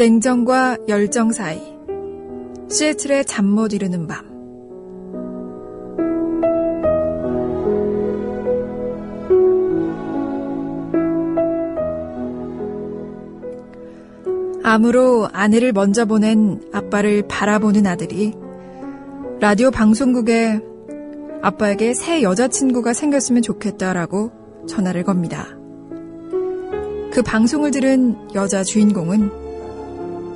냉정과 열정 사이, 시애틀의 잠 못 이루는 밤. 암으로 아내를 먼저 보낸 아빠를 바라보는 아들이 라디오 방송국에 아빠에게 새 여자친구가 생겼으면 좋겠다라고 전화를 겁니다. 그 방송을 들은 여자 주인공은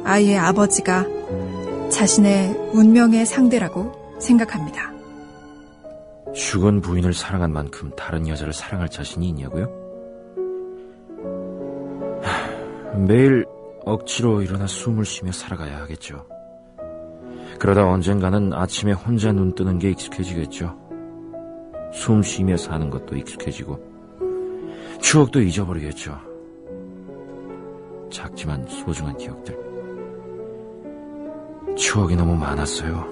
아이의 아버지가 자신의 운명의 상대라고 생각합니다. 죽은 부인을 사랑한 만큼 다른 여자를 사랑할 자신이 있냐고요? 매일 억지로 일어나 숨을 쉬며 살아가야 하겠죠. 그러다 언젠가는 아침에 혼자 눈 뜨는 게 익숙해지겠죠. 숨 쉬며 사는 것도 익숙해지고 추억도 잊어버리겠죠. 작지만 소중한 기억들. 추억이 너무 많았어요.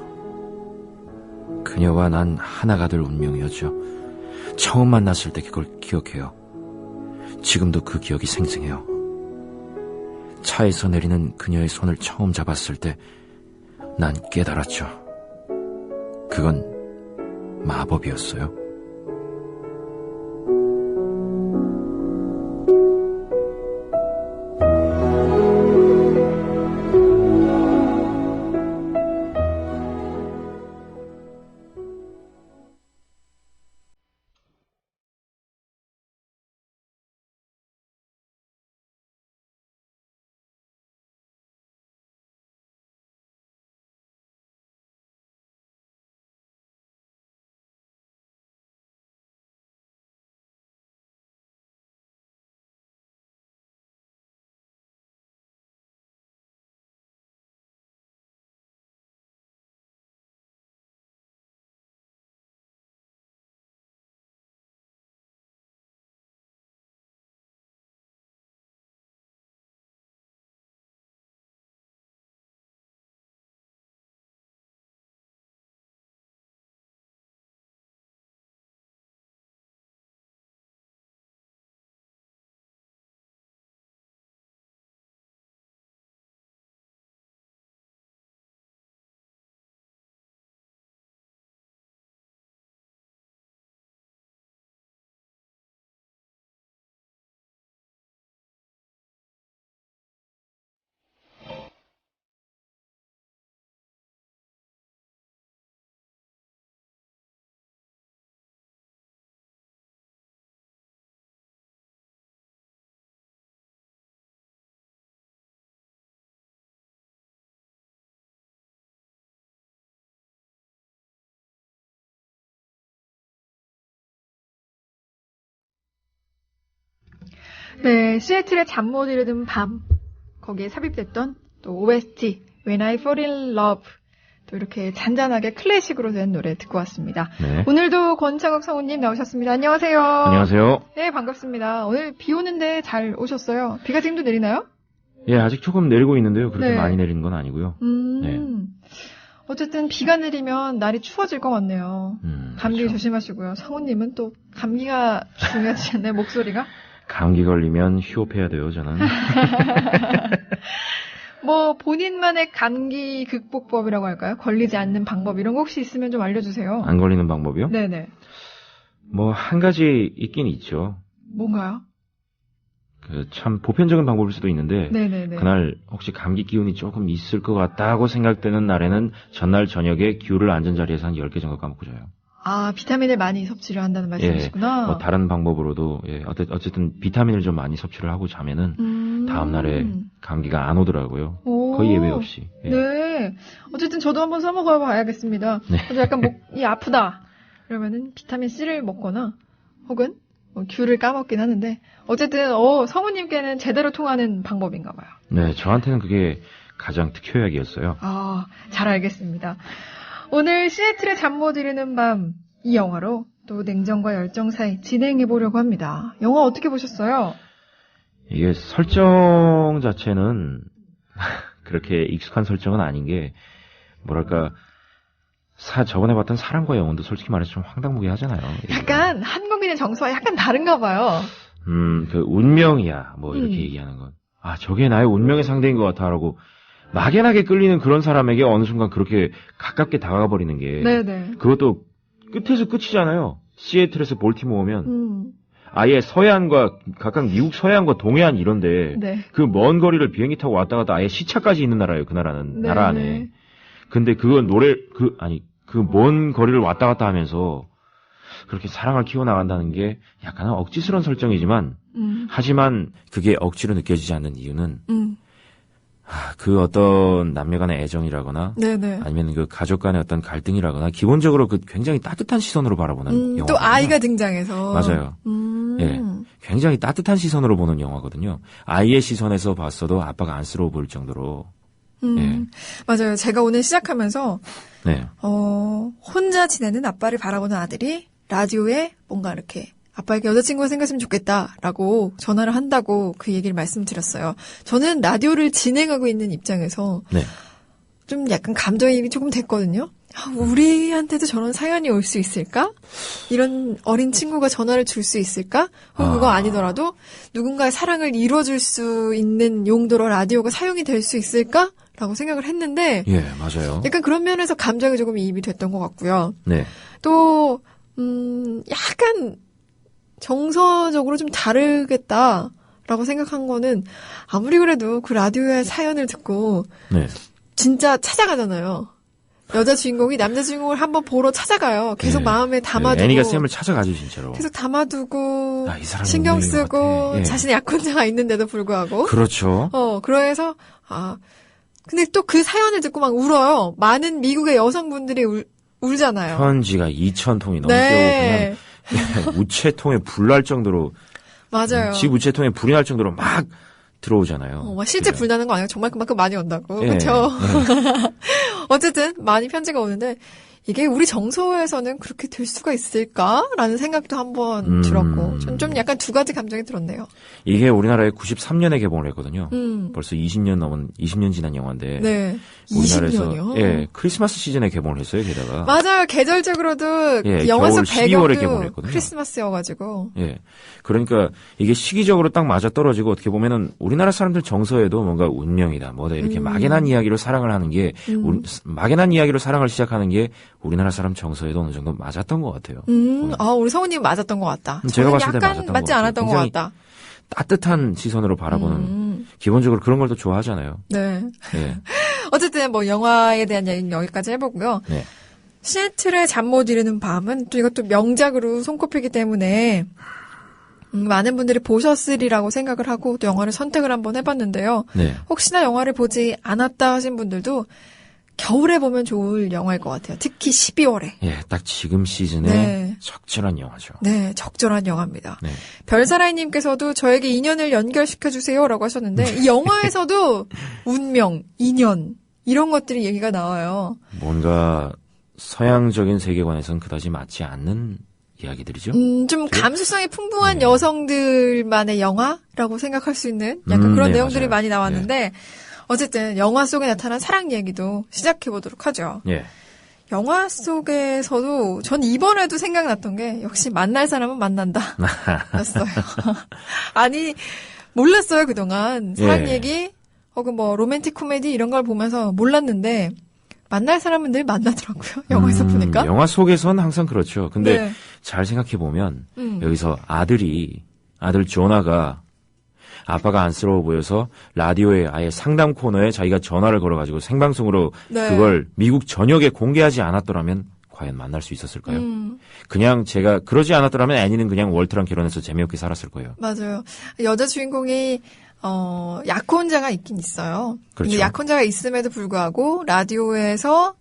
그녀와 난 하나가 될 운명이었죠. 처음 만났을 때 그걸 기억해요. 지금도 그 기억이 생생해요. 차에서 내리는 그녀의 손을 처음 잡았을 때 난 깨달았죠. 그건 마법이었어요. 네, 시애틀의 잠 못 이루는 밤, 거기에 삽입됐던 또 OST When I Fall in Love, 또 이렇게 잔잔하게 클래식으로 된 노래 듣고 왔습니다. 네. 오늘도 권창욱 성우님 나오셨습니다. 안녕하세요. 안녕하세요. 네, 반갑습니다. 오늘 비 오는데 잘 오셨어요. 비가 지금도 내리나요? 예, 아직 조금 내리고 있는데요. 그렇게 네. 많이 내리는 건 아니고요. 네. 어쨌든 비가 내리면 날이 추워질 것 같네요. 감기 그렇죠. 조심하시고요. 성우님은 또 감기가 중요하지 않나요? 목소리가? 감기 걸리면 휴업해야 돼요, 저는. 뭐 본인만의 감기 극복법이라고 할까요? 걸리지 않는 방법 이런 거 혹시 있으면 좀 알려주세요. 안 걸리는 방법이요? 네네. 뭐 한 가지 있긴 있죠. 뭔가요? 참 보편적인 방법일 수도 있는데 네네네. 그날 혹시 감기 기운이 조금 있을 것 같다고 생각되는 날에는 전날 저녁에 귤을 앉은 자리에서 한 10개 정도 까먹고 자요. 아, 비타민을 많이 섭취를 한다는 말씀이시구나. 뭐 다른 방법으로도 어쨌든 비타민을 좀 많이 섭취를 하고 자면은 다음 날에 감기가 안 오더라고요. 오. 거의 예외 없이. 예. 네. 어쨌든 저도 한번 써먹어 봐야겠습니다. 네. 저도 약간 목이 아프다. 그러면은 비타민 C를 먹거나 혹은 뭐 귤을 까먹긴 하는데 어쨌든 성우님께는 제대로 통하는 방법인가 봐요. 네, 저한테는 그게 가장 특효약이었어요. 아, 잘 알겠습니다. 오늘 시애틀의 잠 못 이루는 밤, 이 영화로 또 냉정과 열정 사이 진행해 보려고 합니다. 영화 어떻게 보셨어요? 이게 설정 자체는 그렇게 익숙한 설정은 아닌 게 뭐랄까 저번에 봤던 사랑과 영혼도 솔직히 말해서 좀 황당무계하잖아요. 약간 한국인의 정서와 약간 다른가 봐요. 그 운명이야 뭐 이렇게 얘기하는 건. 아, 저게 나의 운명의 상대인 것 같아라고 막연하게 끌리는 그런 사람에게 어느 순간 그렇게 가깝게 다가가 버리는 게 네네. 그것도 끝에서 끝이잖아요. 시애틀에서 볼티모어면 아예 서해안과 각각 미국 서해안과 동해안 이런데 네. 그 먼 거리를 비행기 타고 왔다 갔다 아예 시차까지 있는 나라예요. 그 나라는 네. 나라 안에. 근데 그건 그 먼 거리를 왔다 갔다 하면서 그렇게 사랑을 키워나간다는 게 약간은 억지스러운 설정이지만 하지만 그게 억지로 느껴지지 않는 이유는 그 어떤 남녀 간의 애정이라거나 네네. 아니면 그 가족 간의 어떤 갈등이라거나 기본적으로 그 굉장히 따뜻한 시선으로 바라보는 영화거든요. 또 아이가 등장해서. 맞아요. 예, 굉장히 따뜻한 시선으로 보는 영화거든요. 아이의 시선에서 봤어도 아빠가 안쓰러워 보일 정도로. 예. 맞아요. 제가 오늘 시작하면서 네. 혼자 지내는 아빠를 바라보는 아들이 라디오에 뭔가 이렇게 아빠에게 여자친구가 생겼으면 좋겠다라고 전화를 한다고 그 얘기를 말씀드렸어요. 저는 라디오를 진행하고 있는 입장에서 네. 좀 약간 감정이입이 조금 됐거든요. 우리한테도 저런 사연이 올 수 있을까? 이런 어린 친구가 전화를 줄 수 있을까? 혹은 그거 아니더라도 누군가의 사랑을 이루어줄 수 있는 용도로 라디오가 사용이 될 수 있을까? 라고 생각을 했는데 예, 맞아요. 약간 그런 면에서 감정이 조금 이입이 됐던 것 같고요. 네. 또 약간 정서적으로 좀 다르겠다라고 생각한 거는 아무리 그래도 그 라디오의 사연을 듣고 네. 진짜 찾아가잖아요. 여자 주인공이 남자 주인공을 한번 보러 찾아가요. 계속 네. 마음에 담아두고. 애니가 쌤을 찾아가죠, 진짜로. 계속 담아두고 이 사람 신경 운명인 것 쓰고 같아. 예. 자신의 약혼자가 있는데도 불구하고. 그렇죠. 그래서 근데 또 그 사연을 듣고 막 울어요. 많은 미국의 여성분들이 울잖아요. 편지가 2,000통이 넘게 네. 오고 그냥 우체통에 불날 정도로 맞아요. 집 우체통에 불이 날 정도로 막 들어오잖아요. 막 실제 네. 불 나는 거 아니에요? 정말 그만큼 많이 온다고. 예, 그렇죠. 예. 어쨌든 많이 편지가 오는데 이게 우리 정서에서는 그렇게 될 수가 있을까라는 생각도 한번 들었고 좀 약간 두 가지 감정이 들었네요. 이게 우리나라에 93년에 개봉을 했거든요. 벌써 20년 지난 영화인데. 네. 우리나라에서 20년이요? 예, 크리스마스 시즌에 개봉을 했어요, 게다가. 맞아요. 계절적으로도 예, 영화 속 겨울 12월에 배경도 개봉했거든요. 크리스마스여가지고. 예. 그러니까 이게 시기적으로 딱 맞아 떨어지고 어떻게 보면은 우리나라 사람들 정서에도 뭔가 운명이다, 뭐다 이렇게 막연한 이야기로 사랑을 하는 게 막연한 이야기로 사랑을 시작하는 게 우리나라 사람 정서에도 어느 정도 맞았던 것 같아요. 우리 성우님 맞았던 것 같다. 제가 저는 봤을 때 약간 맞았던 맞지 것 같아요. 않았던 것 굉장히 같다. 따뜻한 시선으로 바라보는 기본적으로 그런 걸 또 좋아하잖아요. 네. 예. 어쨌든 뭐 영화에 대한 얘기는 여기까지 해보고요. 네. 시애틀의 잠 못 이루는 밤은 또 이것도 명작으로 손꼽히기 때문에 많은 분들이 보셨으리라고 생각을 하고 또 영화를 선택을 한번 해봤는데요. 네. 혹시나 영화를 보지 않았다 하신 분들도 겨울에 보면 좋을 영화일 것 같아요. 특히 12월에. 예, 딱 지금 시즌에 네. 적절한 영화죠. 네, 적절한 영화입니다. 네. 별사라이님께서도 저에게 인연을 연결시켜주세요라고 하셨는데 이 영화에서도 운명, 인연 이런 것들이 얘기가 나와요. 뭔가 서양적인 세계관에선 그다지 맞지 않는 이야기들이죠. 좀 감수성이 풍부한 여성들만의 영화라고 생각할 수 있는 약간 그런 네, 내용들이 맞아요. 많이 나왔는데 어쨌든 영화 속에 나타난 사랑 얘기도 시작해보도록 하죠. 예. 영화 속에서도 전 이번에도 생각났던 게 역시 만날 사람은 만난다 였어요. 아니 몰랐어요 그동안 사랑 예. 얘기 혹은 뭐 로맨틱 코미디 이런 걸 보면서 몰랐는데 만날 사람은 늘 만나더라고요. 영화에서 보니까. 영화 속에선 항상 그렇죠. 근데 네. 잘 생각해 보면 여기서 아들 조나가 아빠가 안쓰러워 보여서 라디오에 아예 상담 코너에 자기가 전화를 걸어가지고 생방송으로 네. 그걸 미국 전역에 공개하지 않았더라면 과연 만날 수 있었을까요? 그냥 제가 그러지 않았더라면 애니는 그냥 월트랑 결혼해서 재미없게 살았을 거예요. 맞아요. 여자 주인공이 약혼자가 있긴 있어요. 그렇죠. 근데 약혼자가 있음에도 불구하고 라디오에서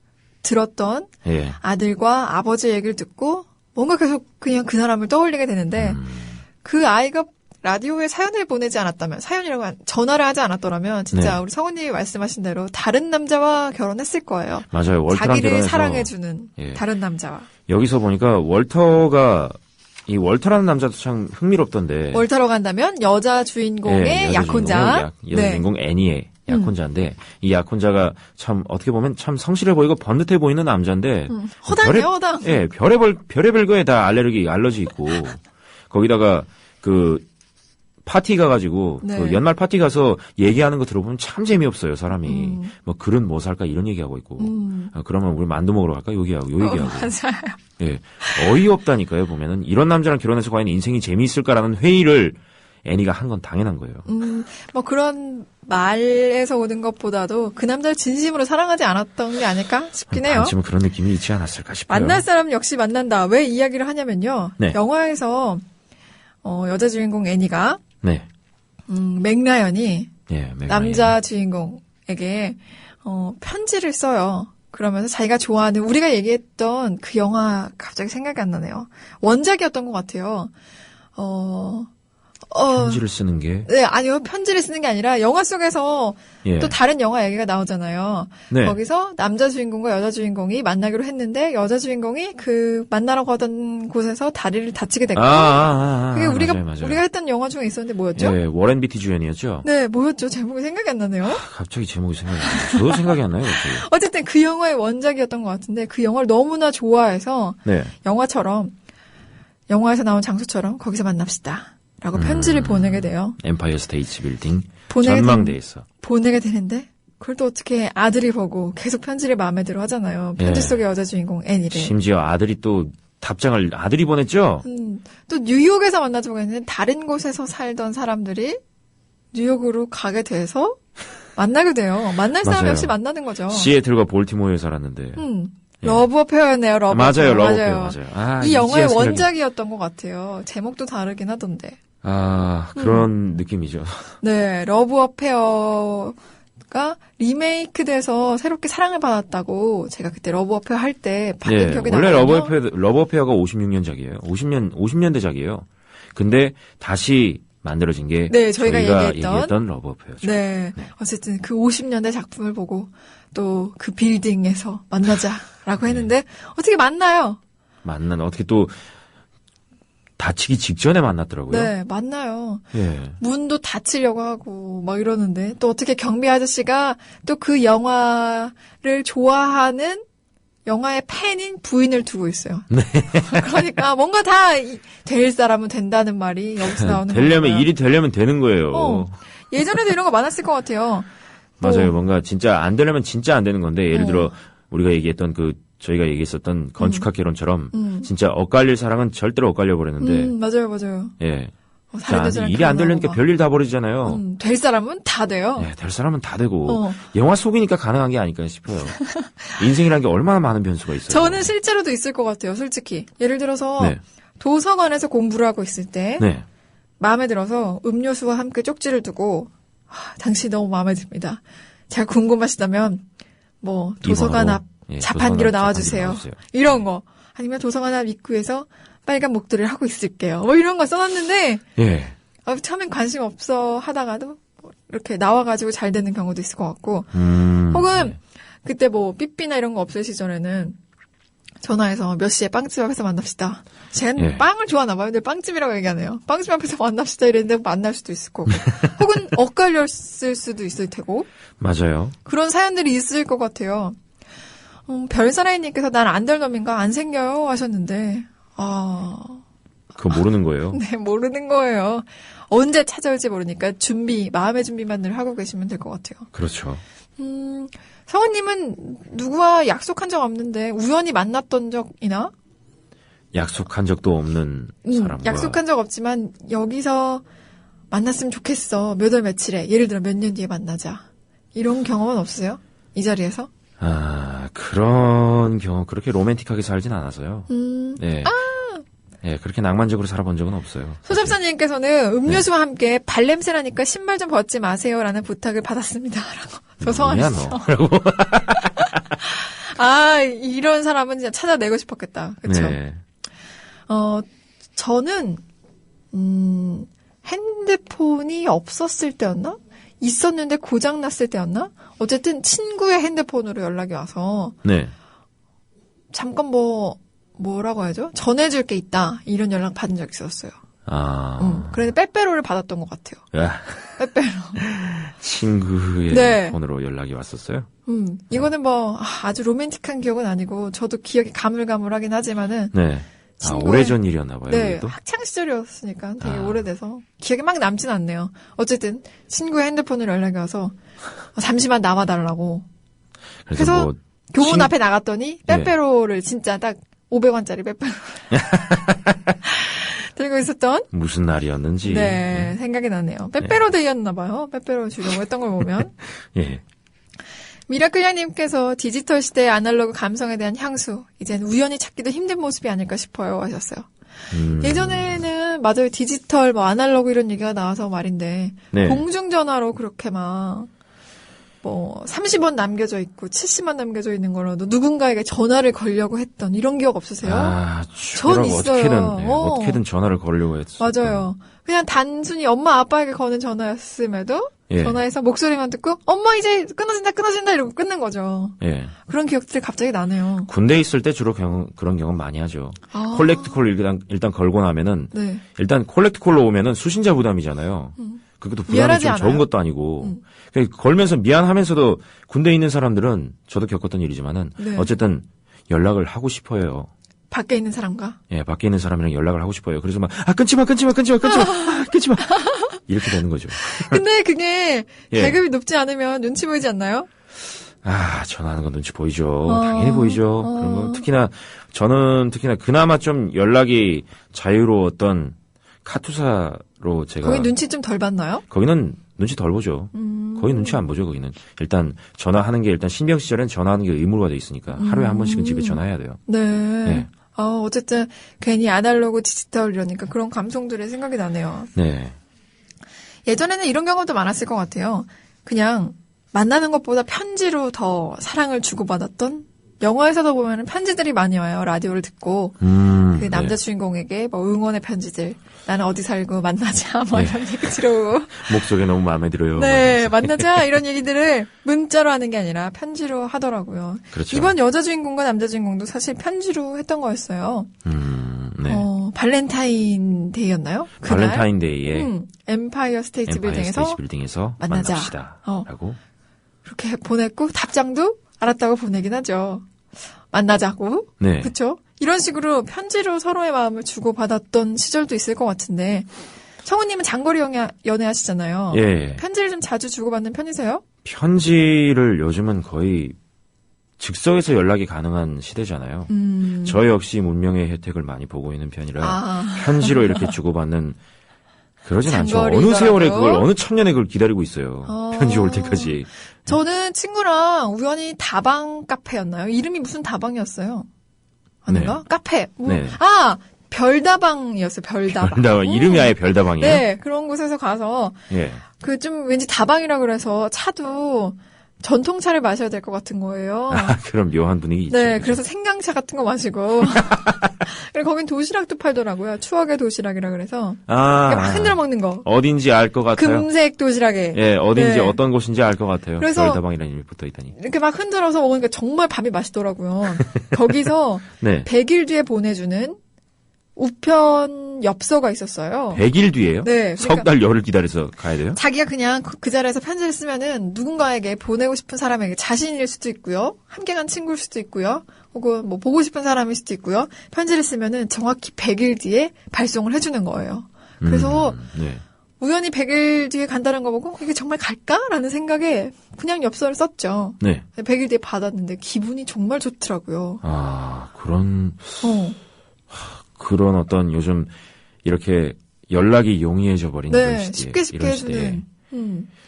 들었던 예. 아들과 아버지 얘기를 듣고 뭔가 계속 그냥 그 사람을 떠올리게 되는데 그 아이가 라디오에 사연을 보내지 않았다면 전화를 하지 않았더라면 진짜 네. 우리 성우님이 말씀하신 대로 다른 남자와 결혼했을 거예요. 맞아요. 월트랑 자기를 결혼해서 사랑해주는 예. 다른 남자와. 여기서 보니까 이 월터라는 남자도 참 흥미롭던데. 월터로 간다면 여자 주인공의 약혼자. 여자 주인공 애니의 약혼자인데 이 약혼자가 참 어떻게 보면 참 성실해 보이고 번듯해 보이는 남자인데 허당이에요, 허당. 별의별 거에 다 알러지 있고 거기다가 그 파티 가가지고 네. 그 연말 파티 가서 얘기하는 거 들어보면 참 재미없어요. 사람이 뭐 글은 뭐 살까 이런 얘기하고 있고 그러면 우리 만두 먹으러 갈까 요 얘기하고 맞아요. 예 어이없다니까요. 보면은 이런 남자랑 결혼해서 과연 인생이 재미있을까라는 회의를 애니가 한 건 당연한 거예요. 뭐 그런 말에서 오는 것보다도 그 남자를 진심으로 사랑하지 않았던 게 아닐까 싶긴 해요. 반쯤은 그런 느낌이 있지 않았을까 싶어요. 만날 사람 역시 만난다. 왜 이야기를 하냐면요. 네. 영화에서 여자 주인공 애니가 네. 맥라이언이 예, 맥라이언. 남자 주인공에게 편지를 써요. 그러면서 자기가 좋아하는 우리가 얘기했던 그 영화 갑자기 생각이 안 나네요. 원작이었던 것 같아요. 편지를 쓰는 게 네, 아니요. 편지를 쓰는 게 아니라 영화 속에서 예. 또 다른 영화 얘기가 나오잖아요. 네. 거기서 남자 주인공과 여자 주인공이 만나기로 했는데 여자 주인공이 그 만나라고 하던 곳에서 다리를 다치게 됐고 그게 우리가 맞아요. 우리가 했던 영화 중에 있었는데 뭐였죠? 예, 워렌 비티 주연이었죠. 네, 뭐였죠? 제목이 생각이 안 나네요. 갑자기 제목이 생각이 안 나요. 저도 생각이 안 나요. 갑자기. 어쨌든 그 영화의 원작이었던 것 같은데 그 영화를 너무나 좋아해서 네. 영화처럼 영화에서 나온 장소처럼 거기서 만납시다. 라고 편지를 보내게 돼요. 엠파이어 스테이트 빌딩 보내게 전망대에서. 보내게 되는데 그걸 또 어떻게 아들이 보고 계속 편지를 마음에 들어 하잖아요. 편지 예. 속의 여자 주인공 애니를. 심지어 아들이 또 답장을 아들이 보냈죠. 또 뉴욕에서 만나자고 했는데 다른 곳에서 살던 사람들이 뉴욕으로 가게 돼서 만나게 돼요. 만날 사람 맞아요. 역시 만나는 거죠. 시애틀과 볼티모어에 살았는데. 예. 러브 어페어였네요. 러브 맞아요, 어페어. 러브 어페어 맞아요. 아, 이 영화의 이제야 생각이- 원작이었던 것 같아요. 제목도 다르긴 하던데. 아, 그런 느낌이죠. 네, 러브 어페어가 리메이크돼서 새롭게 사랑을 받았다고 제가 그때 러브 어페어 할 때 받은 예, 기억이 원래 나거든요. 러브 어페어가 56년작이에요. 50년대작이에요. 근데 다시 만들어진 게 네, 저희가 얘기했던 얘기했던 러브 어페어죠. 네. 어쨌든 그 50년대 작품을 보고 또 그 빌딩에서 만나자라고 했는데 어떻게 만나요? 어떻게 또 다치기 직전에 만났더라고요. 네, 만나요. 예. 문도 닫히려고 하고 막 이러는데 또 어떻게 경비 아저씨가 또 그 영화를 좋아하는 영화의 팬인 부인을 두고 있어요. 네. 그러니까 뭔가 다 될 사람은 된다는 말이 여기서 나오는 되려면 거예요. 일이 되려면 되는 거예요. 예전에도 이런 거 많았을 것 같아요. 맞아요. 뭔가 진짜 안 되려면 진짜 안 되는 건데 예를 어. 들어 우리가 얘기했던 저희가 얘기했었던 건축학개론처럼 진짜 엇갈릴 사랑은 절대로 엇갈려 버렸는데 맞아요. 예. 다른 자, 데서랑 일이 안 결혼하고 되려니까 막. 별일 다 벌어지잖아요. 될 사람은 다 돼요. 예, 될 사람은 다 되고 어. 영화 속이니까 가능한 게 아닐까 싶어요. 인생이라는 게 얼마나 많은 변수가 있어요. 저는 실제로도 있을 것 같아요, 솔직히. 예를 들어서 네. 도서관에서 공부를 하고 있을 때 네. 마음에 들어서 음료수와 함께 쪽지를 두고 당신이 너무 마음에 듭니다. 제가 궁금하시다면 뭐 도서관 앞 예, 자판기로 도서관 앞 나와주세요. 나와주세요. 이런 거. 아니면 도서관 앞 입구에서 빨간 목도리를 하고 있을게요. 뭐 이런 거 써놨는데 예. 처음엔 관심 없어 하다가도 뭐 이렇게 나와가지고 잘 되는 경우도 있을 것 같고 혹은 네. 그때 뭐 삐삐나 이런 거 없을 시절에는 전화해서 몇 시에 빵집 앞에서 만납시다. 쟤는 예. 빵을 좋아하나 봐요. 근데 빵집이라고 얘기하네요. 빵집 앞에서 만납시다 이랬는데 만날 수도 있을 거고. 혹은 엇갈렸을 수도 있을 테고. 맞아요. 그런 사연들이 있을 것 같아요. 별사나이님께서 난 안 될 놈인가 안 생겨요 하셨는데 그거 모르는 거예요. 네, 모르는 거예요. 언제 찾아올지 모르니까 마음의 준비만 늘 하고 계시면 될 것 같아요. 그렇죠. 성우님은 누구와 약속한 적 없는데 우연히 만났던 적이나? 약속한 적도 없는 사람과 약속한 적 없지만 여기서 만났으면 좋겠어. 몇 월 며칠에. 예를 들어 몇 년 뒤에 만나자. 이런 경험은 없으세요? 이 자리에서? 그런 경험 그렇게 로맨틱하게 살진 않아서요. 네. 예, 그렇게 낭만적으로 살아본 적은 없어요. 소잡사님께서는 음료수와 함께 발냄새 나니까 신발 좀 벗지 마세요라는 부탁을 받았습니다. 라고. 조성하셨어. 뭐냐, 너. 이런 사람은 진짜 찾아내고 싶었겠다. 그쵸? 네. 저는, 핸드폰이 없었을 때였나? 있었는데 고장났을 때였나? 어쨌든 친구의 핸드폰으로 연락이 와서, 네. 잠깐 뭐라고 하죠? 전해줄 게 있다. 이런 연락 받은 적 있었어요. 그래서 빼빼로를 받았던 것 같아요. 야, 빼빼로. 친구의 네. 폰으로 연락이 왔었어요? 이거는 아주 로맨틱한 기억은 아니고, 저도 기억이 가물가물하긴 하지만은, 네. 오래전 일이었나 봐요. 네, 그것도? 학창 시절이었으니까 되게 오래돼서 기억이 막 남진 않네요. 어쨌든 친구의 핸드폰으로 연락이 와서 잠시만 남아달라고. 그래서 뭐 교문 앞에 나갔더니 빼빼로를 진짜 딱 500원짜리 빼빼로 들고 있었던 무슨 날이었는지. 네, 생각이 나네요. 빼빼로 데이였나 봐요. 빼빼로 주려고 했던 걸 보면. 예. 미라클량님께서 디지털 시대의 아날로그 감성에 대한 향수, 이젠 우연히 찾기도 힘든 모습이 아닐까 싶어요 하셨어요. 예전에는 맞아요. 디지털, 뭐 아날로그 이런 얘기가 나와서 말인데 네. 공중전화로 그렇게 막 뭐 30원 남겨져 있고 70원 남겨져 있는 거라도 누군가에게 전화를 걸려고 했던 이런 기억 없으세요? 전 있어요. 어떻게든 전화를 걸려고 했어. 맞아요. 그냥 단순히 엄마 아빠에게 거는 전화였음에도 전화해서 목소리만 듣고 엄마 이제 끊어진다 이러고 끊는 거죠. 예. 그런 기억들이 갑자기 나네요. 군대에 있을 때 주로 그런 경험 많이 하죠. 콜렉트콜 일단 걸고 나면은 네. 일단 콜렉트콜로 오면은 수신자 부담이잖아요. 그것도 부담이 좀 적은 것도 아니고 걸면서 미안하면서도 군대에 있는 사람들은 저도 겪었던 일이지만은 어쨌든 연락을 하고 싶어요. 밖에 있는 사람과? 예, 밖에 있는 사람이랑 연락을 하고 싶어요. 그래서 막 끊지 마. 이렇게 되는 거죠. 근데 그게 계급이 높지 않으면 눈치 보이지 않나요? 전화하는 건 눈치 보이죠. 당연히 보이죠. 그런 거 저는 특히나 그나마 좀 연락이 자유로웠던 카투사로 제가 거기 눈치 좀 덜 봤나요? 거기는 눈치 덜 보죠. 거의 눈치 안 보죠. 거기는 일단 전화하는 게 일단 신병 시절엔 전화하는 게 의무가 돼 있으니까 하루에 한 번씩은 집에 전화해야 돼요. 네. 어쨌든 괜히 아날로그 디지털 이러니까 그런 감성들이 생각이 나네요. 네. 예전에는 이런 경우도 많았을 것 같아요. 그냥 만나는 것보다 편지로 더 사랑을 주고받았던 영화에서도 보면 편지들이 많이 와요. 라디오를 듣고 그 남자 주인공에게 뭐 응원의 편지들 나는 어디 살고 만나자 뭐 이런 얘기 들어오고 목소리 너무 마음에 들어요. 네 만나자 이런 얘기들을 문자로 하는 게 아니라 편지로 하더라고요. 그렇죠. 이번 여자 주인공과 남자 주인공도 사실 편지로 했던 거였어요. 네. 발렌타인데이였나요? 발렌타인데이에 엠파이어 스테이트 빌딩에서 만나자. 라고 그렇게 보냈고 답장도 알았다고 보내긴 하죠. 만나자고. 네. 그렇죠? 이런 식으로 편지로 서로의 마음을 주고받았던 시절도 있을 것 같은데 성우님은 장거리 연애하시잖아요. 예. 편지를 좀 자주 주고받는 편이세요? 편지를 요즘은 거의 즉석에서 연락이 가능한 시대잖아요. 저 역시 문명의 혜택을 많이 보고 있는 편이라 편지로 이렇게 주고받는 그러진 않죠. 어느 세월에 어느 천년에 그걸 기다리고 있어요. 편지 올 때까지. 저는 친구랑 우연히 다방 카페였나요? 이름이 무슨 다방이었어요? 아닌가? 카페. 별다방이었어요. 별다방. 이름이 아예 별다방이에요? 네, 그런 곳에서 가서 그 좀 왠지 다방이라 그래서 차도 전통차를 마셔야 될 것 같은 거예요. 그럼 묘한 분위기 있죠. 네, 그래서 생강차 같은 거 마시고. 그리고 거긴 도시락도 팔더라고요. 추억의 도시락이라 그래서. 막 흔들어 먹는 거. 어딘지 알 것 같아요. 금색 도시락에. 예, 어딘지 어떤 곳인지 알 것 같아요. 그래서 별다방이라는 이름이 붙어 있다니. 이렇게 막 흔들어서 먹으니까 정말 밥이 맛있더라고요. 거기서 100일 뒤에 보내주는 우편 엽서가 있었어요. 100일 뒤에요? 네. 석 달 열흘 기다려서 가야 돼요? 자기가 그냥 그 자리에서 편지를 쓰면은 누군가에게 보내고 싶은 사람에게 자신일 수도 있고요. 함께 간 친구일 수도 있고요. 혹은 뭐 보고 싶은 사람일 수도 있고요. 편지를 쓰면은 정확히 100일 뒤에 발송을 해주는 거예요. 그래서 우연히 100일 뒤에 간다는 거 보고 이게 정말 갈까라는 생각에 그냥 엽서를 썼죠. 네. 100일 뒤에 받았는데 기분이 정말 좋더라고요. 그런 어떤 요즘 이렇게 연락이 용이해져 버린 이런 시대에 쉽게 해주는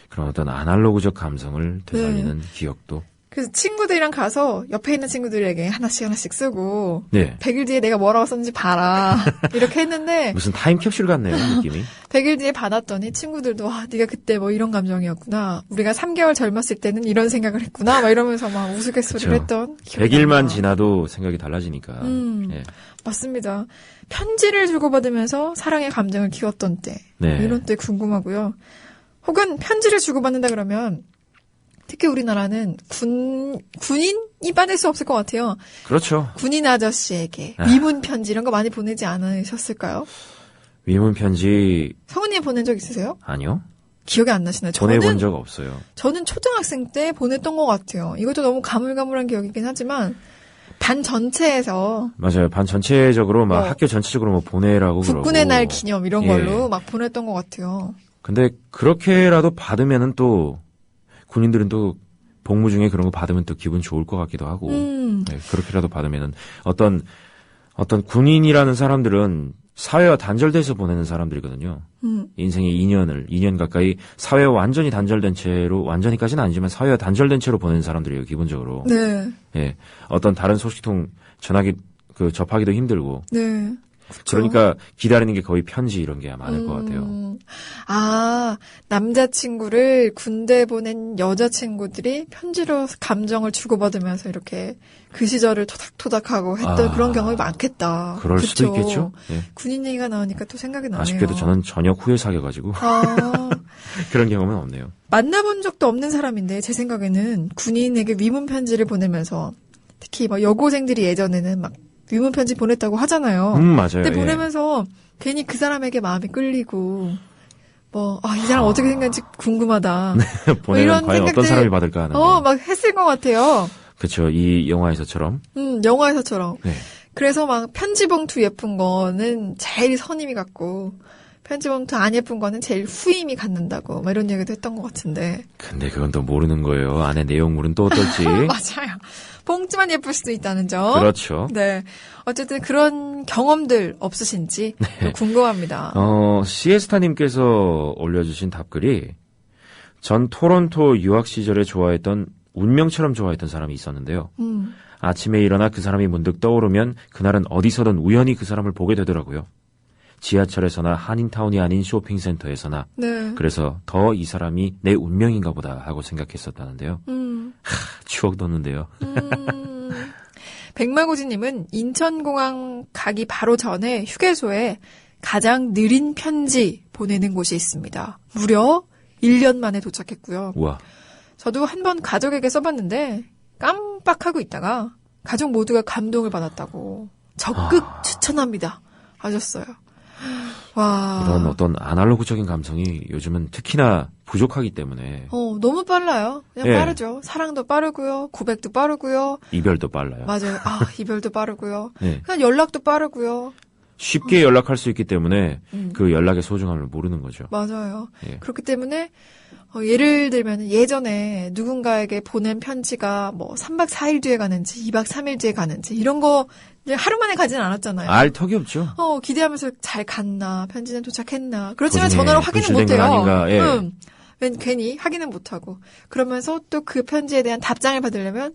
그런 어떤 아날로그적 감성을 되살리는 기억도. 그래서 친구들이랑 가서 옆에 있는 친구들에게 하나씩 쓰고 100일 뒤에 내가 뭐라고 썼는지 봐라 이렇게 했는데 무슨 타임캡슐 같네요 느낌이. 100일 뒤에 받았더니 친구들도 네가 그때 뭐 이런 감정이었구나. 우리가 3개월 젊었을 때는 이런 생각을 했구나. 막 이러면서 막 우스갯소리를 했던 기억이 100일만 지나도 생각이 달라지니까. 맞습니다. 편지를 주고받으면서 사랑의 감정을 키웠던 때. 이런 때 궁금하고요. 혹은 편지를 주고받는다 그러면 특히 우리나라는 군인이 빠질 수 없을 것 같아요. 그렇죠. 군인 아저씨에게 위문 편지 이런 거 많이 보내지 않으셨을까요? 위문 편지. 성우님 보낸 적 있으세요? 아니요. 기억이 안 나시나요? 보내본 적 없어요. 저는 초등학생 때 보냈던 것 같아요. 이것도 너무 가물가물한 기억이긴 하지만 반 전체에서 맞아요. 반 전체적으로 막 뭐 학교 전체적으로 뭐 보내라고 그러고. 국군의 날 기념 이런 예. 걸로 막 보냈던 것 같아요. 근데 그렇게라도 받으면은 또 군인들은 또 복무 중에 그런 거 받으면 또 기분 좋을 것 같기도 하고. 네, 그렇게라도 받으면은 어떤 군인이라는 사람들은 사회와 단절돼서 보내는 사람들이거든요. 인생의 2년 가까이 사회와 완전히 단절된 채로, 완전히까지는 아니지만 사회와 단절된 채로 보내는 사람들이에요, 기본적으로. 네. 예. 어떤 다른 소식통 접하기도 힘들고. 네. 그쵸. 그러니까 기다리는 게 거의 편지 이런 게 많을 것 같아요. 아, 남자친구를 군대 보낸 여자친구들이 편지로 감정을 주고받으면서 이렇게 그 시절을 토닥토닥하고 했던 그런 경험이 많겠다. 그럴 그쵸? 수도 있겠죠. 예. 군인 얘기가 나오니까 또 생각이 나네요. 아쉽게도 저는 전역 후에 사귀어가지고 그런 경험은 없네요. 만나본 적도 없는 사람인데 제 생각에는 군인에게 위문 편지를 보내면서 특히 막 여고생들이 예전에는 막 위문 편지 보냈다고 하잖아요. 맞아요. 근데 보내면서 괜히 그 사람에게 마음이 끌리고 이 사람 어떻게 생겼는지 궁금하다. 보내면 이런 과연 어떤 사람이 받을까 하는데. 막 했을 것 같아요. 그렇죠. 이 영화에서처럼. 영화에서처럼. 네. 그래서 막 편지 봉투 예쁜 거는 제일 선임이 갖고 편지 봉투 안 예쁜 거는 제일 후임이 갖는다고 막 이런 얘기도 했던 것 같은데. 근데 그건 또 모르는 거예요. 안에 내용물은 또 어떨지. 맞아요. 봉투만 예쁠 수도 있다는 점. 그렇죠. 네. 어쨌든 그런 경험들 없으신지 궁금합니다. 시에스타님께서 올려주신 답글이 전 토론토 유학 시절에 좋아했던 운명처럼 좋아했던 사람이 있었는데요. 아침에 일어나 그 사람이 문득 떠오르면 그날은 어디서든 우연히 그 사람을 보게 되더라고요. 지하철에서나 한인타운이 아닌 쇼핑센터에서나. 네. 그래서 더 이 사람이 내 운명인가 보다 하고 생각했었다는데요. 추억 돋는데요. 백마고지님은 인천공항 가기 바로 전에 휴게소에 가장 느린 편지 보내는 곳이 있습니다. 무려 1년 만에 도착했고요. 우와. 저도 한 번 가족에게 써봤는데 깜빡하고 있다가 가족 모두가 감동을 받았다고 적극 추천합니다 하셨어요. 와. 이런 어떤 아날로그적인 감성이 요즘은 특히나 부족하기 때문에. 너무 빨라요. 그냥 예. 빠르죠. 사랑도 빠르고요. 고백도 빠르고요. 이별도 빨라요. 맞아요. 이별도 빠르고요. 네. 그냥 연락도 빠르고요. 쉽게 연락할 수 있기 때문에 그 연락의 소중함을 모르는 거죠. 맞아요. 예. 그렇기 때문에 예를 들면 예전에 누군가에게 보낸 편지가 3박 4일 뒤에 가는지 2박 3일 뒤에 가는지 이런 거 이제 하루 만에 가지는 않았잖아요. 알 턱이 없죠. 기대하면서 잘 갔나 편지는 도착했나 그렇지만 도중에 전화로 확인은 분실된 건 못해요. 아닌가, 예. 괜히 확인은 못하고 그러면서 또 그 편지에 대한 답장을 받으려면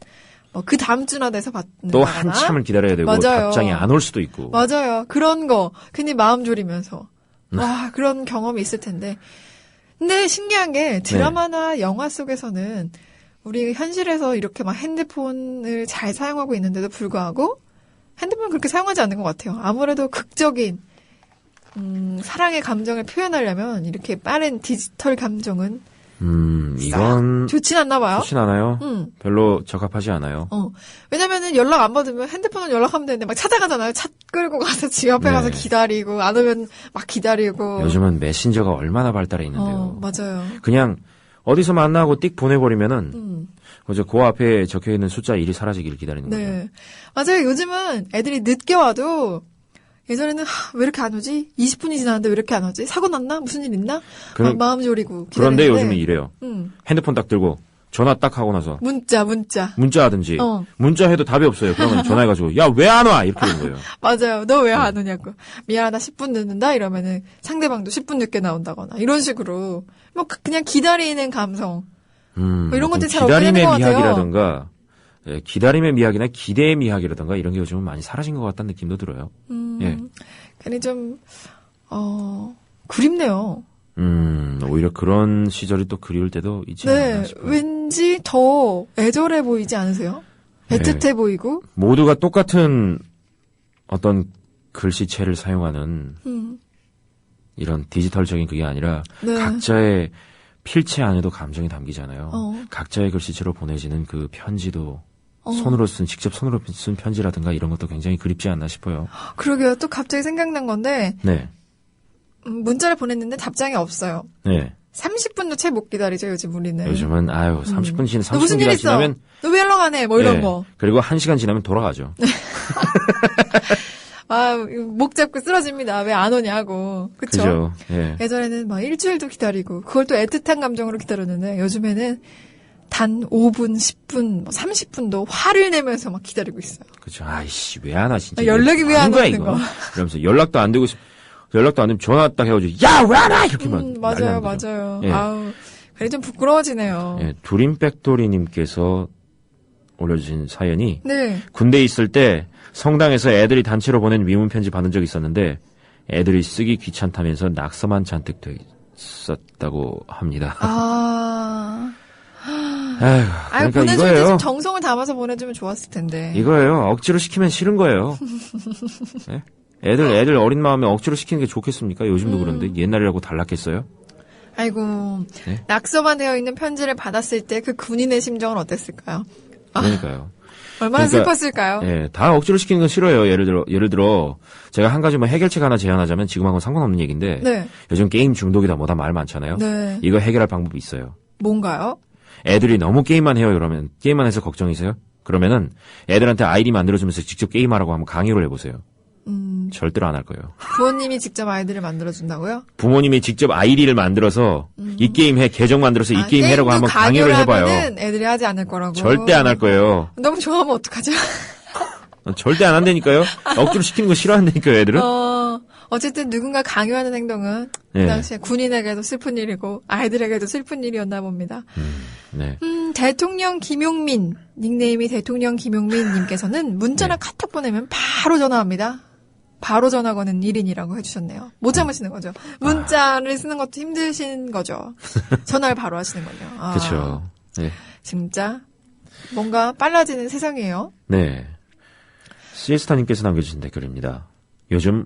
그 다음 주나 돼서 받는 또 거나. 한참을 기다려야 되고 맞아요. 답장이 안 올 수도 있고. 맞아요. 그런 거 괜히 마음 졸이면서 그런 경험이 있을 텐데. 근데 신기한 게 드라마나 영화 속에서는 우리 현실에서 이렇게 막 핸드폰을 잘 사용하고 있는데도 불구하고 핸드폰을 그렇게 사용하지 않는 것 같아요. 아무래도 극적인 사랑의 감정을 표현하려면 이렇게 빠른 디지털 감정은 이건 좋진 않나 봐요. 좋진 않아요. 별로 적합하지 않아요. 왜냐면은 연락 안 받으면 핸드폰으로 연락하면 되는데 막 찾아가잖아요. 차 끌고 가서 집 앞에 가서 기다리고 안 오면 막 기다리고. 요즘은 메신저가 얼마나 발달해 있는데요. 맞아요. 그냥 어디서 만나고 띡 보내버리면은 그 앞에 적혀있는 숫자 1이 사라지기를 기다리는 거죠. 네. 맞아요. 요즘은 애들이 늦게 와도 예전에는 왜 이렇게 안 오지? 20분이 지났는데 왜 이렇게 안 오지? 사고 났나? 무슨 일 있나? 마음 졸이고 기다리는데. 그런데 요즘은 이래요. 핸드폰 딱 들고 전화 딱 하고 나서 문자 하든지 문자해도 답이 없어요. 그러면 전화해가지고 야, 왜 안 와? 이렇게 되는 거예요. 맞아요. 너 왜 안 오냐고. 미안하다 10분 늦는다 이러면은 상대방도 10분 늦게 나온다거나 이런 식으로 그냥 기다리는 감성 이런 것들이 잘 없어지는 것 같아요. 기다림의 미학이라든가 기다림의 미학이나 기대의 미학이라든가 이런 게 요즘은 많이 사라진 것 같다는 느낌도 들어요. 예. 괜히 좀 그립네요. 오히려 그런 시절이 또 그리울 때도 있지 않나 싶어요. 왠지 더 애절해 보이지 않으세요? 애틋해 보이고. 모두가 똑같은 어떤 글씨체를 사용하는 이런 디지털적인 그게 아니라 각자의 필체 안에도 감정이 담기잖아요. 각자의 글씨체로 보내지는 그 편지도 직접 손으로 쓴 편지라든가 이런 것도 굉장히 그립지 않나 싶어요. 그러게요. 또 갑자기 생각난 건데 네. 문자를 보냈는데 답장이 없어요. 네. 30분도 채 못 기다리죠, 요즘 우리는. 요즘은 30분 지나 너 무슨 30분 일 지나 있어? 지나면 너 왜 연락 안 해? 뭐 이런 예, 거. 그리고 1시간 지나면 돌아가죠. 목 잡고 쓰러집니다. 왜 안 오냐고. 그쵸? 그죠. 예. 예전에는 막 일주일도 기다리고, 그걸 또 애틋한 감정으로 기다렸는데, 요즘에는 단 5분, 10분, 30분도 화를 내면서 막 기다리고 있어요. 그죠. 아이씨, 왜 안 와, 진짜. 연락이 왜 안 거야, 오는 이거? 거. 이러면서 연락도 안 되고, 연락도 안 되면 전화 딱 해가지고, 야, 왜 안 와! 이렇게 막. 맞아요, 난리 나는 거죠. 맞아요. 예. 아우, 그래 좀 부끄러워지네요. 예, 두림백돌이님께서 올려주신 사연이, 네. 군대에 있을 때 성당에서 애들이 단체로 보낸 위문 편지 받은 적이 있었는데, 애들이 쓰기 귀찮다면서 낙서만 잔뜩 돼 있었다고 합니다. 그러니까 보내줄 때 이거예요. 좀 정성을 담아서 보내주면 좋았을 텐데. 이거예요. 억지로 시키면 싫은 거예요. 네? 애들 어린 마음에 억지로 시키는 게 좋겠습니까? 요즘도 그런데 옛날이라고 달랐겠어요? 아이고, 네? 낙서만 되어 있는 편지를 받았을 때 그 군인의 심정은 어땠을까요? 그러니까요. 얼마나 그러니까, 슬펐을까요? 예, 다 억지로 시키는 건 싫어요. 예를 들어 제가 한 가지 뭐 해결책 하나 제안하자면 지금하고는 상관없는 얘기인데 네. 요즘 게임 중독이다 뭐다 말 많잖아요. 네. 이거 해결할 방법이 있어요. 뭔가요? 애들이 너무 게임만 해요. 그러면 게임만 해서 걱정이세요? 그러면은 애들한테 아이디 만들어주면서 직접 게임하라고 한번 강요를 해보세요. 절대로 안 할 거예요. 부모님이 직접 아이디를 만들어준다고요? 부모님이 직접 아이디를 만들어서 이 게임 해, 계정 만들어서 이 게임 해라고 한번 강요를 해봐요. 애들이 하지 않을 거라고. 절대 안 할 거예요. 너무 좋아하면 어떡하죠? 절대 안 한다니까요. 억지로 시키는 거 싫어한다니까요, 애들은. 어쨌든 누군가 강요하는 행동은 네. 그 당시에 군인에게도 슬픈 일이고 아이들에게도 슬픈 일이었나 봅니다. 네. 대통령 김용민, 닉네임이 대통령 김용민님께서는 문자나 네. 카톡 보내면 바로 전화합니다. 바로 전화 거는 1인이라고 해주셨네요. 못 참으시는 거죠. 문자를 쓰는 것도 힘드신 거죠. 전화를 바로 하시는군요. 그렇죠. 네. 진짜 뭔가 빨라지는 세상이에요. 네. 시에스타님께서 남겨주신 댓글입니다. 요즘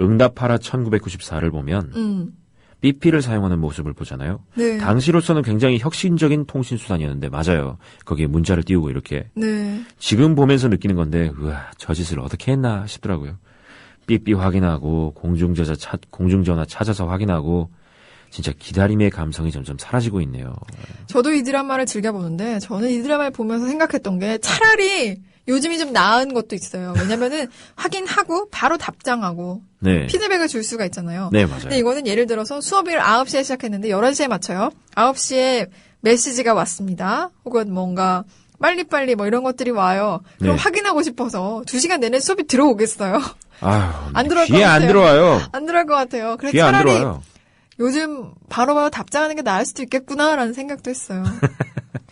응답하라 1994를 보면 삐삐를 사용하는 모습을 보잖아요. 네. 당시로서는 굉장히 혁신적인 통신수단이었는데 맞아요. 거기에 문자를 띄우고 이렇게. 네. 지금 보면서 느끼는 건데 우와 저 짓을 어떻게 했나 싶더라고요. 삐삐 확인하고 공중전화 찾아서 확인하고 진짜 기다림의 감성이 점점 사라지고 있네요. 저도 이 드라마를 즐겨보는데 저는 이 드라마를 보면서 생각했던 게 차라리 요즘이 좀 나은 것도 있어요. 왜냐면은 확인하고 바로 답장하고 네. 피드백을 줄 수가 있잖아요. 네, 맞아요. 근데 이거는 예를 들어서 수업을 9시에 시작했는데 11시에 맞춰요. 9시에 메시지가 왔습니다. 혹은 뭔가 빨리빨리 뭐 이런 것들이 와요. 그럼 네. 확인하고 싶어서 2시간 내내 수업이 들어오겠어요. 아유, 안 들어올 것 귀에 안 같아요. 들어와요. 안 들어올 것 같아요. 그래서 귀에 안 차라리 들어와요. 요즘 바로바로 답장하는 게 나을 수도 있겠구나라는 생각도 했어요.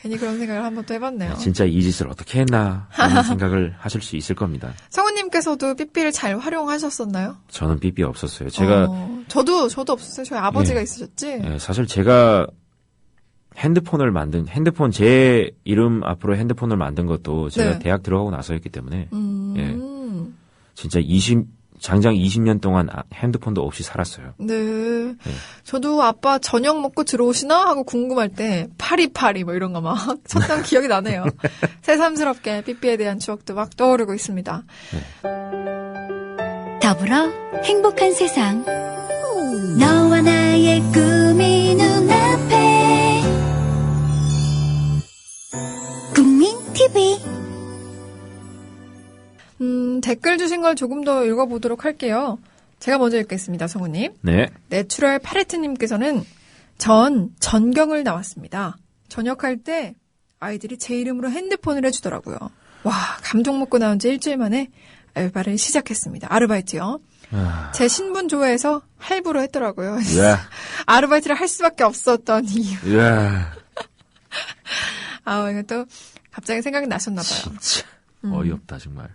괜히 그런 생각을 한번 또 해봤네요. 진짜 이 짓을 어떻게 했나 하는 생각을 하실 수 있을 겁니다. 성우님께서도 삐삐를 잘 활용하셨었나요? 저는 삐삐 없었어요. 제가 저도 없었어요. 저희 아버지가 예. 있으셨지. 예, 사실 제가 핸드폰 제 이름 앞으로 핸드폰을 만든 것도 제가 네. 대학 들어가고 나서였기 때문에 예, 진짜 장장 20년 동안 핸드폰도 없이 살았어요. 네. 저도 아빠 저녁 먹고 들어오시나 하고 궁금할 때 파리파리 뭐 이런 거 막 쳤던 기억이 나네요. 새삼스럽게 삐삐에 대한 추억도 막 떠오르고 있습니다. 더불어 행복한 세상 너와 나의 꿈이 눈앞에 국민 TV 댓글 주신 걸 조금 더 읽어보도록 할게요. 제가 먼저 읽겠습니다, 성우님. 네. 내추럴 파레트님께서는 전경을 나왔습니다. 전역할 때 아이들이 제 이름으로 핸드폰을 해주더라고요. 와, 감동 먹고 나온 지 일주일 만에 알바를 시작했습니다. 아르바이트요. 제 신분 조회에서 할부로 했더라고요. 예. 아르바이트를 할 수밖에 없었던 이유. 예. 이거 또 갑자기 생각이 나셨나봐요. 진짜 어이없다 정말.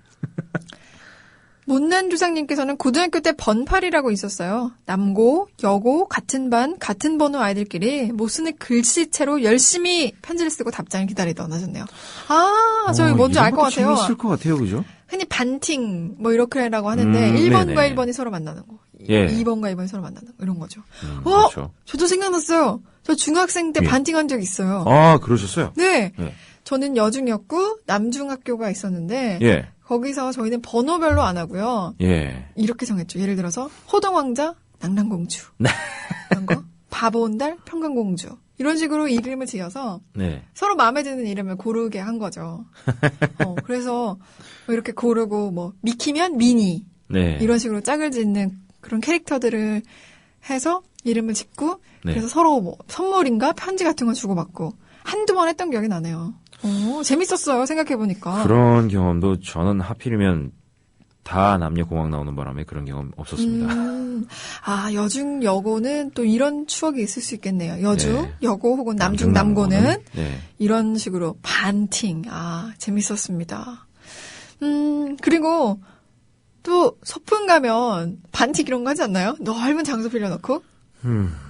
못난 주상님께서는 고등학교 때 번팔이라고 있었어요. 남고, 여고, 같은 반, 같은 번호 아이들끼리 못 쓰는 글씨체로 열심히 편지를 쓰고 답장을 기다리던 하셨네요. 저희 뭔지 알 것 같아요. 재밌을 것 같아요, 그죠? 흔히 반팅, 뭐 이렇게라고 하는데, 1번과 네네. 1번이 서로 만나는 거. 예. 2번과 2번이 서로 만나는 거. 이런 거죠. 그렇죠. 저도 생각났어요. 저 중학생 때 예. 반팅한 적 있어요. 그러셨어요? 네. 예. 저는 여중였고, 남중학교가 있었는데, 예. 거기서 저희는 번호별로 안 하고요. 예. 이렇게 정했죠. 예를 들어서 호동왕자, 낭랑공주 네. 이런 거 바보 온달, 평강공주. 이런 식으로 이름을 지어서 네. 서로 마음에 드는 이름을 고르게 한 거죠. 그래서 뭐 이렇게 고르고 뭐 미키면 미니 네. 이런 식으로 짝을 짓는 그런 캐릭터들을 해서 이름을 짓고 네. 그래서 서로 뭐 선물인가 편지 같은 거 주고받고 한두 번 했던 기억이 나네요. 재밌었어요. 생각해보니까. 그런 경험도 저는 하필이면 다 남녀 공학 나오는 바람에 그런 경험 없었습니다. 여중 여고는 또 이런 추억이 있을 수 있겠네요. 여중 네. 여고 혹은 남중 남고는 네. 이런 식으로 반팅. 재밌었습니다. 그리고 또 소풍 가면 반팅 이런 거 하지 않나요? 넓은 장소 빌려놓고.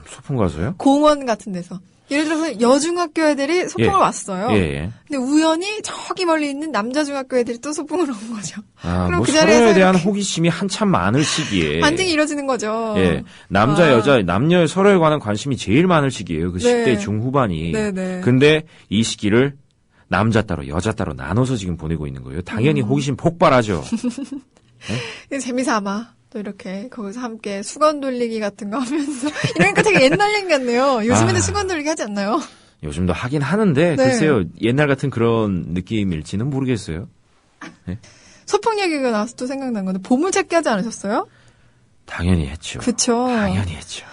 소풍 가서요? 공원 같은 데서. 예를 들어서 여중학교 애들이 소풍을 왔어요. 예. 근데 우연히 저기 멀리 있는 남자 중학교 애들이 또 소풍을 온 거죠. 그럼 뭐 그 서로에 자리에서 대한 이렇게 호기심이 한참 많을 시기에. 반팅이 이루어지는 거죠. 예. 남자, 여자, 남녀 서로에 관한 관심이 제일 많을 시기예요. 그 네. 10대 중후반이. 네네. 근데 이 시기를 남자 따로, 여자 따로 나눠서 지금 보내고 있는 거예요. 당연히 호기심 폭발하죠. 재미삼아 또 이렇게 거기서 함께 수건 돌리기 같은 거 하면서 이러니까 되게 옛날 얘기 같네요. 요즘에는 수건 돌리기 하지 않나요? 요즘도 하긴 하는데 네. 글쎄요. 옛날 같은 그런 느낌일지는 모르겠어요. 네? 소풍 얘기가 나와서 또 생각난 건데 보물찾기 하지 않으셨어요? 당연히 했죠. 그쵸. 당연히 했죠.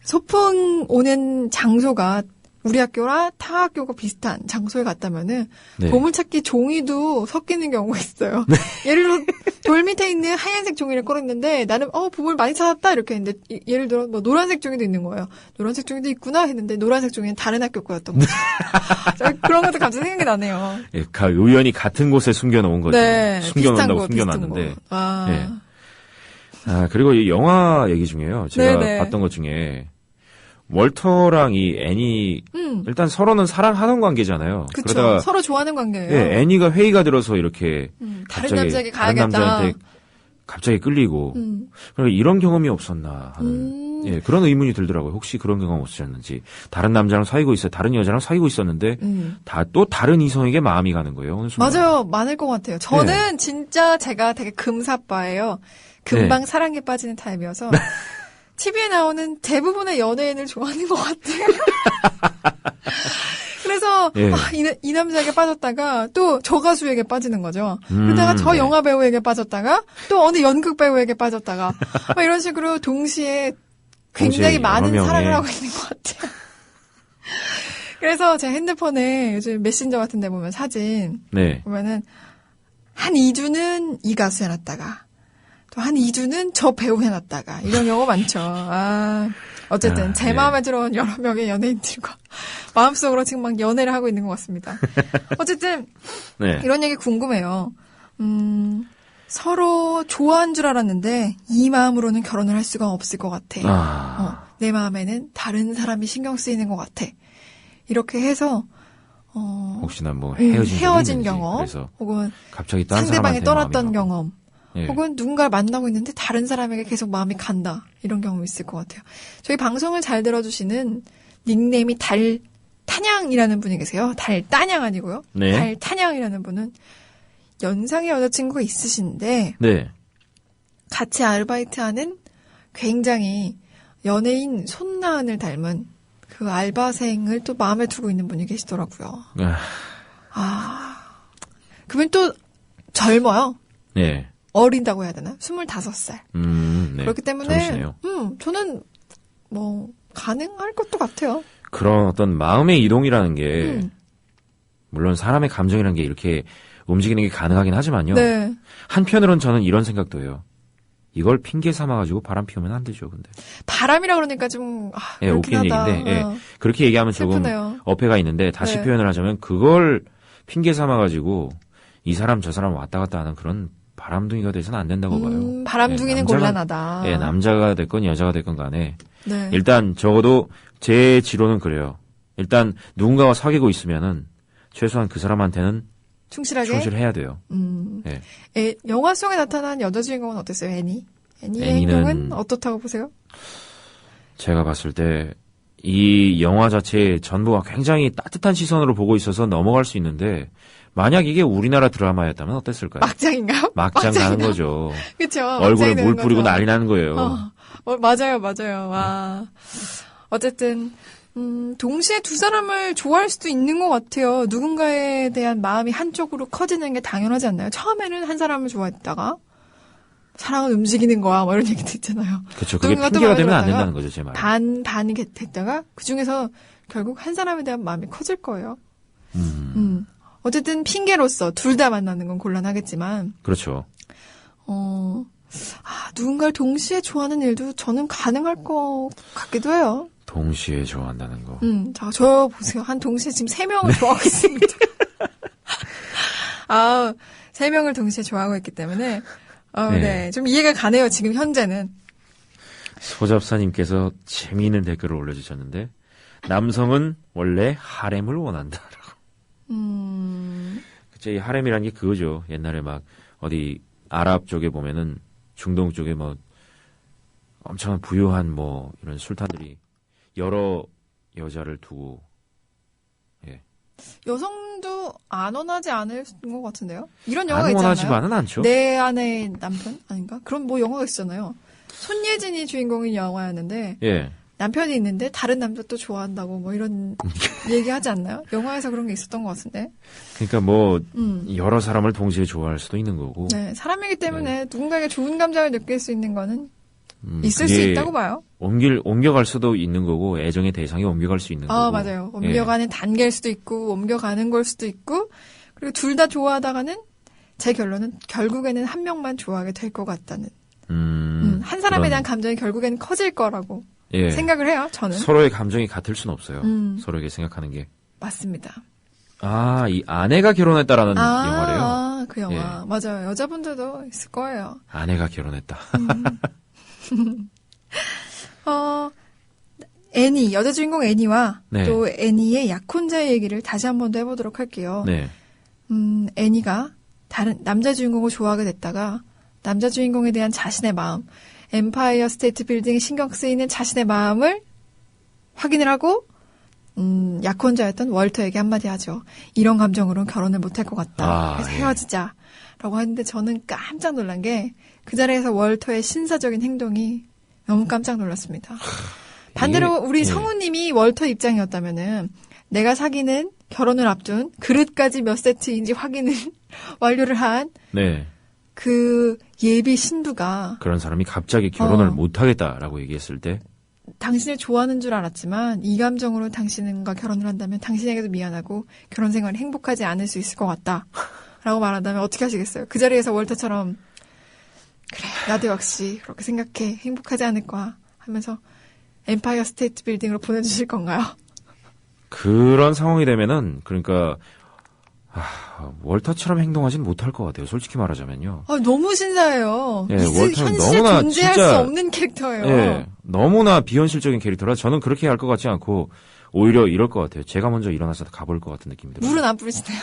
소풍 오는 장소가 우리 학교랑 타 학교가 비슷한 장소에 갔다면은 네. 보물찾기 종이도 섞이는 경우가 있어요. 예를 들어 돌 밑에 있는 하얀색 종이를 꺼냈는데 나는 보물 많이 찾았다 이렇게 했는데 예를 들어 뭐 노란색 종이도 있는 거예요. 노란색 종이도 있구나 했는데 노란색 종이는 다른 학교 거였던 거죠. 그런 것도 갑자기 생각이 나네요. 예, 우연히 같은 곳에 숨겨놓은 거죠. 네, 숨겨놓는다고 비슷한 숨겨놨는데. 거. 네. 그리고 이 영화 얘기 중에요. 제가 네네. 봤던 것 중에 월터랑 이 애니 일단 서로는 사랑하던 관계잖아요. 그쵸. 그러다가 서로 좋아하는 관계예요. 예, 애니가 회의가 들어서 이렇게 다른 남자에게 다른 가야겠다. 남자한테 갑자기 끌리고 그러니까 이런 경험이 없었나 하는 예, 그런 의문이 들더라고요. 혹시 그런 경험 없으셨는지. 다른 남자랑 사귀고 있어요. 다른 여자랑 사귀고 있었는데 또 다른 이성에게 마음이 가는 거예요. 어느 순간. 맞아요. 많을 것 같아요. 저는 진짜 제가 되게 금사빠예요. 금방 사랑에 빠지는 타입이어서 TV에 나오는 대부분의 연예인을 좋아하는 것 같아요. 그래서 이 남자에게 빠졌다가 또 저 가수에게 빠지는 거죠. 그러다가 저 영화 배우에게 빠졌다가 또 어느 연극 배우에게 빠졌다가 막 이런 식으로 동시에 굉장히 많은 사랑을 하고 있는 것 같아요. 그래서 제 핸드폰에 요즘 메신저 같은 데 보면 사진 보면은 한 2주는 이 가수 해놨다가 또 한 2주는 저 배우 해놨다가 이런 경우 많죠. 어쨌든 제 마음에 들어온 여러 명의 연예인들과 마음속으로 지금 막 연애를 하고 있는 것 같습니다. 어쨌든 이런 얘기 궁금해요. 서로 좋아한 줄 알았는데 이 마음으로는 결혼을 할 수가 없을 것 같아. 내 마음에는 다른 사람이 신경 쓰이는 것 같아. 이렇게 해서 혹시나 뭐 헤어진 경험, 그래서 혹은 갑자기 다른 상대방이 떠났던 마음이 경험, 혹은 누군가를 만나고 있는데 다른 사람에게 계속 마음이 간다. 이런 경험이 있을 것 같아요. 저희 방송을 잘 들어주시는 닉네임이 달타냥이라는 분이 계세요. 달따냥 아니고요. 달타냥이라는 분은 연상의 여자친구가 있으신데 같이 아르바이트하는 굉장히 연예인 손나은을 닮은 그 알바생을 또 마음에 두고 있는 분이 계시더라고요. 그분 또 젊어요. 어린다고 해야 되나? 25살. 그렇기 때문에 젊으시네요. 저는 뭐 가능할 것도 같아요. 그런 어떤 마음의 이동이라는 게 물론 사람의 감정이라는 게 이렇게 움직이는 게 가능하긴 하지만요. 한편으론 저는 이런 생각도 해요. 이걸 핑계 삼아가지고 바람 피우면 안 되죠, 근데. 바람이라 그러니까 좀, 웃긴 얘기인데, 그렇게 얘기하면 슬프네요. 조금 어폐가 있는데, 다시 표현을 하자면, 그걸 핑계 삼아가지고, 이 사람 저 사람 왔다 갔다 하는 그런 바람둥이가 돼서는 안 된다고 봐요. 바람둥이는 곤란하다. 남자가 됐건 여자가 됐건 간에. 일단, 적어도 제 지로는 그래요. 일단, 누군가와 사귀고 있으면은, 최소한 그 사람한테는 충실해야 돼요. 영화 속에 나타난 여자 주인공은 어땠어요, 애니? 애니의 행동은 어떻다고 보세요? 제가 봤을 때 이 영화 자체의 전부가 굉장히 따뜻한 시선으로 보고 있어서 넘어갈 수 있는데 만약 이게 우리나라 드라마였다면 어땠을까요? 막장인가요? 막장 가는 거죠. 그렇죠. 얼굴에 물 뿌리고 난리 나는 거예요. 맞아요. 와. 어쨌든 동시에 두 사람을 좋아할 수도 있는 것 같아요. 누군가에 대한 마음이 한쪽으로 커지는 게 당연하지 않나요? 처음에는 한 사람을 좋아했다가 사랑은 움직이는 거야, 뭐 이런 얘기도 있잖아요. 그렇죠. 그게 핑계가 되면 안 된다는 거죠, 제 말. 반이 됐다가 그 중에서 결국 한 사람에 대한 마음이 커질 거예요. 어쨌든 핑계로서 둘 다 만나는 건 곤란하겠지만. 그렇죠. 누군가를 동시에 좋아하는 일도 저는 가능할 것 같기도 해요. 동시에 좋아한다는 거. 자, 저 보세요. 한 동시에 지금 3명을 좋아하고 있습니다. 3명을 동시에 좋아하고 있기 때문에. 네. 좀 이해가 가네요, 지금 현재는. 소잡사님께서 재미있는 댓글을 올려주셨는데, 남성은 원래 하렘을 원한다라고. 그쵸, 이 하렘이란 게 그거죠. 옛날에 막, 어디, 아랍 쪽에 보면은, 중동 쪽에 뭐, 엄청 부유한 뭐, 이런 술탄들이 여러 여자를 두고, 예. 여성도 안 원하지 않을 것 같은데요? 이런 영화가 안 있잖아요. 원하지만은 않죠. 내 아내의 남편? 아닌가? 그런 뭐 영화가 있잖아요. 손예진이 주인공인 영화였는데, 예. 남편이 있는데 다른 남자 또 좋아한다고 뭐 이런 얘기하지 않나요? 영화에서 그런 게 있었던 것 같은데. 그러니까 뭐 여러 사람을 동시에 좋아할 수도 있는 거고. 네, 사람이기 때문에 누군가에게 좋은 감정을 느낄 수 있는 거는 있을 수 있다고 봐요. 옮겨갈 수도 있는 거고 애정의 대상이 옮겨갈 수 있는 거고. 맞아요. 옮겨가는 단계일 수도 있고 옮겨가는 걸 수도 있고 그리고 둘 다 좋아하다가는 제 결론은 결국에는 한 명만 좋아하게 될 것 같다는. 한 사람에 대한 감정이 결국에는 커질 거라고. 생각을 해요, 저는. 서로의 감정이 같을 수는 없어요. 서로에게 생각하는 게. 맞습니다. 이 아내가 결혼했다라는 영화래요. 그 영화. 맞아요. 여자분들도 있을 거예요. 아내가 결혼했다. 애니, 여자 주인공 애니와 네. 또 애니의 약혼자의 얘기를 다시 한 번 더 해보도록 할게요. 네. 애니가 다른 남자 주인공을 좋아하게 됐다가 남자 주인공에 대한 자신의 마음, 엠파이어 스테이트 빌딩에 신경 쓰이는 자신의 마음을 확인을 하고 약혼자였던 월터에게 한마디 하죠. 이런 감정으로는 결혼을 못할 것 같다. 그래서 헤어지자라고 하는데 저는 깜짝 놀란 게 그 자리에서 월터의 신사적인 행동이 너무 깜짝 놀랐습니다. 반대로 우리 성우님이 월터 입장이었다면은 내가 사귀는 결혼을 앞둔 그릇까지 몇 세트인지 확인을 완료를 한 그 예비 신부가 그런 사람이 갑자기 결혼을 못하겠다라고 얘기했을 때 당신을 좋아하는 줄 알았지만 이 감정으로 당신과 결혼을 한다면 당신에게도 미안하고 결혼 생활이 행복하지 않을 수 있을 것 같다 라고 말한다면 어떻게 하시겠어요? 그 자리에서 월터처럼 그래 나도 역시 그렇게 생각해 행복하지 않을 거야 하면서 엠파이어 스테이트 빌딩으로 보내주실 건가요? 그런 상황이 되면은 그러니까 월터처럼 행동하진 못할 것 같아요. 솔직히 말하자면요. 너무 신사해요. 월터는 현실에 너무나 존재할 진짜, 수 없는 캐릭터예요. 너무나 비현실적인 캐릭터라 저는 그렇게 할 것 같지 않고 오히려 이럴 것 같아요. 제가 먼저 일어나서 가볼 것 같은 느낌이 들어요. 물은 안 뿌리시네요.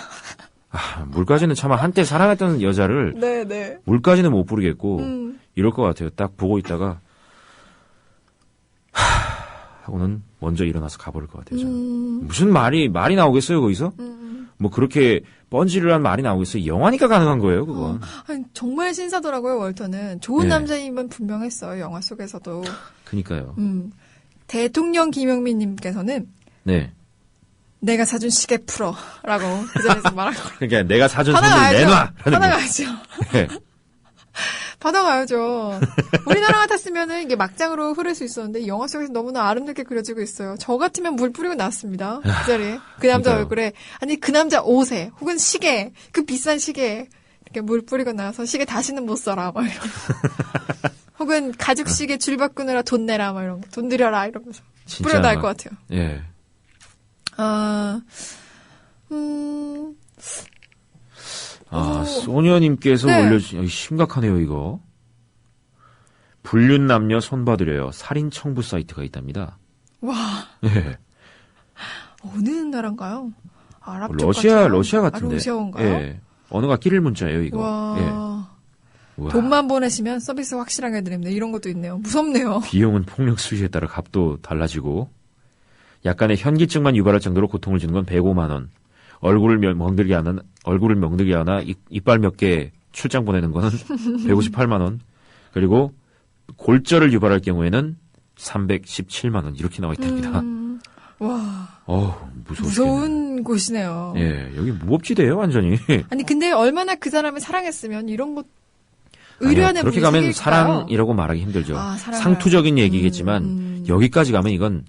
물까지는 차마 한때 사랑했던 여자를 물까지는 못 부르겠고 이럴 것 같아요. 딱 보고 있다가 하고는 먼저 일어나서 가버릴 것 같아요. 저는. 무슨 말이 나오겠어요 거기서? 뭐 그렇게 뻔질을 말이 나오겠어요. 영화니까 가능한 거예요, 그건. 정말 신사더라고요, 월터는. 좋은 남자임은 분명했어요, 영화 속에서도. 그니까요. 대통령 김영민님께서는 내가 사준 시계 풀어라고 그 자리에서 말한 거. 그러니까 내가 사준 선물 내놔. 받아가야죠. 받아가야죠. 우리나라 같았으면은 이게 막장으로 흐를 수 있었는데 영화 속에서 너무나 아름답게 그려지고 있어요. 저 같으면 물 뿌리고 나왔습니다. 그 자리에. 그 남자 얼굴에. 아니 그 남자 옷에 혹은 시계. 그 비싼 시계. 이렇게 물 뿌리고 나와서 시계 다시는 못 써라. 막 이런 혹은 가죽 시계 줄 바꾸느라 돈 내라. 막 이런 거. 돈 들여라. 이러면서. 뿌려 나올 것 같아요. 소녀님께서 올려주신, 심각하네요, 이거. 불륜 남녀 손봐드려요. 살인 청부 사이트가 있답니다. 와. 어느 나라인가요? 아랍 쪽 러시아 같은데. 러시아인가요? 언어가 끼릴 문자예요, 이거. 와. 돈만 보내시면 서비스 확실하게 드립니다. 이런 것도 있네요. 무섭네요. 비용은 폭력 수위에 따라 값도 달라지고, 약간의 현기증만 유발할 정도로 고통을 주는 건 105만 원. 얼굴을 멍들게 하나 이빨 몇 개 출장 보내는 거는 158만 원. 그리고 골절을 유발할 경우에는 317만 원 이렇게 나와 있답니다. 와. 무서운 곳이네요. 예, 여기 무법지대예요, 완전히. 아니 근데 얼마나 그 사람을 사랑했으면 이런 것 의뢰하는 그렇게 분이 가면 생길까요? 사랑이라고 말하기 힘들죠. 사랑을. 상투적인 얘기겠지만 여기까지 가면 이건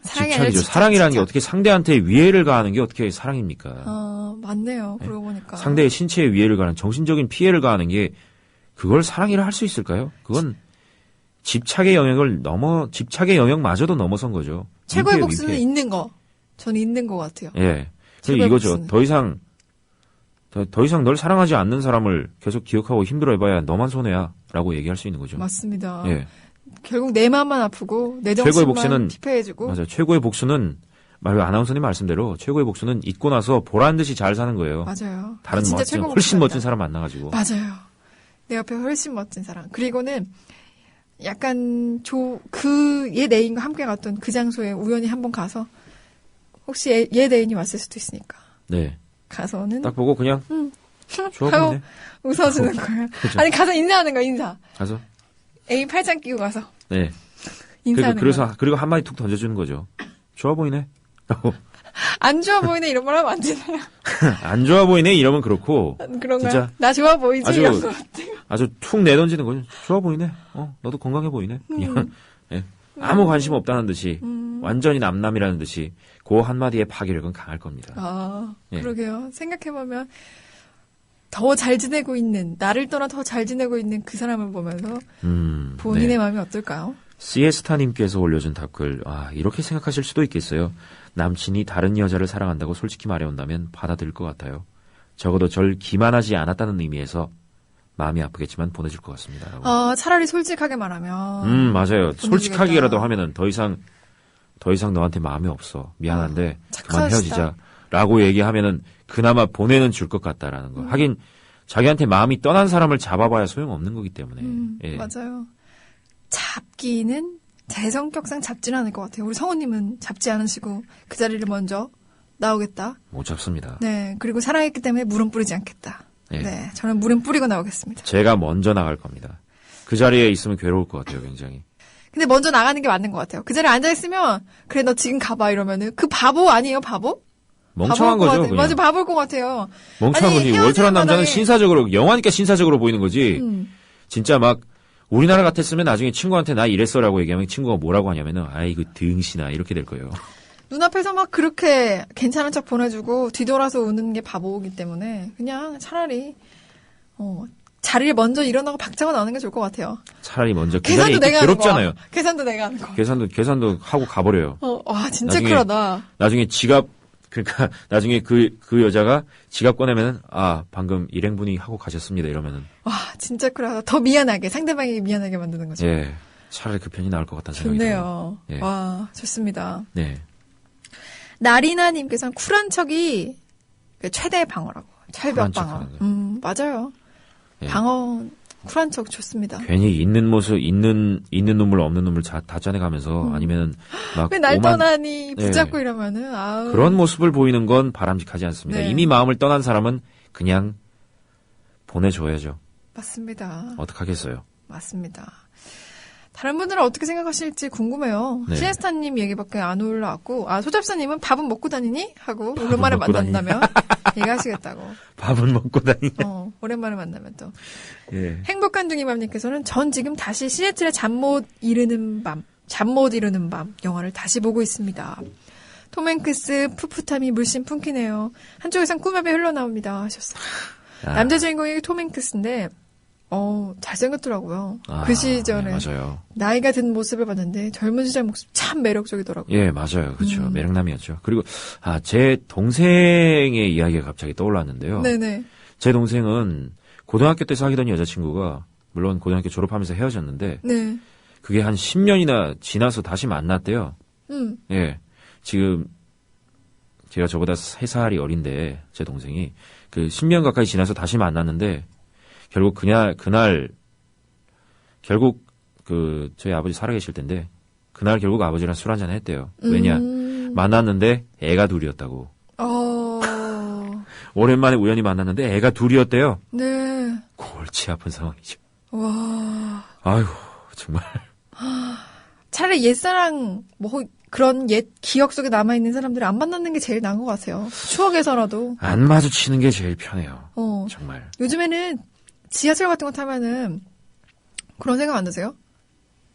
사랑이 아니라 집착이죠. 사랑이라는 게 어떻게 상대한테 위해를 가하는 게 어떻게 사랑입니까? 맞네요. 그러고 보니까. 상대의 신체에 위해를 가하는 정신적인 피해를 가하는 게 그걸 사랑이라 할 수 있을까요? 그건 집착의 영역마저도 넘어선 거죠. 최고의 민폐예요, 복수는 민폐. 있는 거. 저는 있는 것 같아요. 예. 최고의 이거죠. 복수는. 더 이상 널 사랑하지 않는 사람을 계속 기억하고 힘들어해봐야 너만 손해야 라고 얘기할 수 있는 거죠. 맞습니다. 예. 결국 내 마음만 아프고 내 최고의 정신만 복수는 피폐해지고. 맞아요. 최고의 복수는 아나운서님 말씀대로 최고의 복수는 잊고 나서 보란 듯이 잘 사는 거예요. 맞아요. 다른 진짜 멋진 최고의 훨씬 복수입니다. 멋진 사람 만나가지고. 맞아요. 내 옆에 훨씬 멋진 사람. 그리고는 약간 얘 내인과 함께 갔던 그 장소에 우연히 한번 가서 혹시 얘 내인이 왔을 수도 있으니까. 네. 가서는 딱 보고 그냥 좋아 하고 보이네. 웃어주는 거예요. 그죠. 아니 가서 인사하는 거야. 인사. 가서 애인 팔짱 끼고 가서 네. 인사하는 거야. 그리고 한마디 툭 던져주는 거죠. 좋아 보이네. 라고. 안 좋아 보이네 이런 말 하면 안 되나요? 안 좋아 보이네 이러면 그렇고 그런가요? 진짜 나 좋아 보이지? 아주- 이런 거 어때요? 아주 툭 내던지는 거죠. 좋아 보이네. 너도 건강해 보이네. 그냥 예. 아무 관심 없다는 듯이 완전히 남남이라는 듯이 그 한마디의 파괴력은 강할 겁니다. 예. 그러게요. 생각해보면 더 잘 지내고 있는 나를 떠나 더 잘 지내고 있는 그 사람을 보면서 본인의 네. 마음이 어떨까요? 시에스타님께서 올려준 답글, 이렇게 생각하실 수도 있겠어요. 남친이 다른 여자를 사랑한다고 솔직히 말해온다면 받아들일 것 같아요. 적어도 절 기만하지 않았다는 의미에서 마음이 아프겠지만 보내줄 것 같습니다. 라고. 차라리 솔직하게 말하면 맞아요. 보내주겠다. 솔직하게라도 하면은 더 이상 너한테 마음이 없어. 미안한데 그만 착하시다. 헤어지자. 라고 얘기하면은 그나마 보내는 줄 것 같다라는 거. 하긴 자기한테 마음이 떠난 사람을 잡아봐야 소용없는 거기 때문에. 예. 맞아요. 잡기는 제 성격상 잡지는 않을 것 같아요. 우리 성우님은 잡지 않으시고 그 자리를 먼저 나오겠다. 못 잡습니다. 네. 그리고 사랑했기 때문에 물은 뿌리지 않겠다. 예. 네. 저는 물은 뿌리고 나오겠습니다. 제가 먼저 나갈 겁니다. 그 자리에 있으면 괴로울 것 같아요, 굉장히. 근데 먼저 나가는 게 맞는 것 같아요. 그 자리에 앉아있으면 그래 너 지금 가봐 이러면은 그 바보 아니에요 바보? 멍청한 바보일 것 거죠, 같아요. 그냥. 맞아 바보일 것 같아요. 멍청한 아니, 거지. 헤어지는 월철한 남자는 마당에- 신사적으로, 영화니까 신사적으로 보이는 거지. 진짜 막, 우리나라 같았으면 나중에 친구한테 나 이랬어라고 얘기하면 친구가 뭐라고 하냐면은, 아이고, 등신아, 이렇게 될 거예요. 눈앞에서 막 그렇게 괜찮은 척 보내주고 뒤돌아서 우는 게 바보이기 때문에 그냥 차라리 자리를 먼저 일어나고 박차고 나오는 게 좋을 것 같아요. 차라리 먼저 그 자리에 계산도 있기 내가 하는 괴롭잖아요. 거. 계산도 내가 하는 거. 계산도 하고 가버려요. 와 진짜 나중에- 쿨하다. 나중에 그러니까 나중에 그 여자가 지갑 꺼내면은, 방금 일행분이 하고 가셨습니다. 이러면은, 와 진짜 쿨하다. 더 미안하게 상대방에게 미안하게 만드는 거죠. 예. 차라리 그 편이 나을 것 같다는 생각이 들어요. 좋네요. 예. 와 좋습니다. 네. 나리나님께서는 쿨한 척이 최대의 방어라고. 철벽 쿨한 척 방어. 하는 맞아요. 예. 방어 쿨한 척 좋습니다. 괜히 있는 모습, 있는 눈물, 없는 눈물 다 짜내가면서, 아니면은, 막, 왜 날 오만- 떠나니 붙잡고 예. 이러면은 아우. 그런 모습을 보이는 건 바람직하지 않습니다. 네. 이미 마음을 떠난 사람은 그냥 보내줘야죠. 맞습니다. 어떡하겠어요. 맞습니다. 다른 분들은 어떻게 생각하실지 궁금해요. 네. 시에스타님 얘기밖에 안 올라왔고, 소잡사님은 밥은 먹고 다니니? 하고, 오랜만에 먹고 만난다면 얘기하시겠다고. 밥은 먹고 다니. 오랜만에 만나면 또. 예. 행복한 둥이맘님께서는 전 지금 다시 시애틀의 잠 못 이루는 밤 영화를 다시 보고 있습니다. 톰 행크스 푸푸탐이 물씬 풍기네요. 한쪽에선 꿈의 배 흘러나옵니다 하셨어요. 남자 주인공이 톰 행크스인데 잘생겼더라고요. 그 시절에 네, 맞아요. 나이가 든 모습을 봤는데 젊은 시절 모습 참 매력적이더라고요. 예, 맞아요. 그렇죠. 매력남이었죠. 그리고 제 동생의 이야기가 갑자기 떠올랐는데요. 네네. 제 동생은 고등학교 때 사귀던 여자친구가 물론 고등학교 졸업하면서 헤어졌는데 네. 그게 한 10년이나 지나서 다시 만났대요. 예. 지금 제가 저보다 3살이 어린데 제 동생이 그 10년 가까이 지나서 다시 만났는데 결국 그날 결국 저희 아버지 살아계실 텐데 그날 결국 아버지랑 술 한잔 했대요. 왜냐? 만났는데 애가 둘이었다고. 오랜만에 우연히 만났는데 애가 둘이었대요. 네. 골치 아픈 상황이죠. 와. 아유, 정말. 차라리 옛사랑, 뭐, 그런 옛 기억 속에 남아있는 사람들을 안 만나는 게 제일 나은 것 같아요. 추억에서라도. 안 마주치는 게 제일 편해요. 어. 정말. 요즘에는 지하철 같은 거 타면은 그런 생각 안 드세요?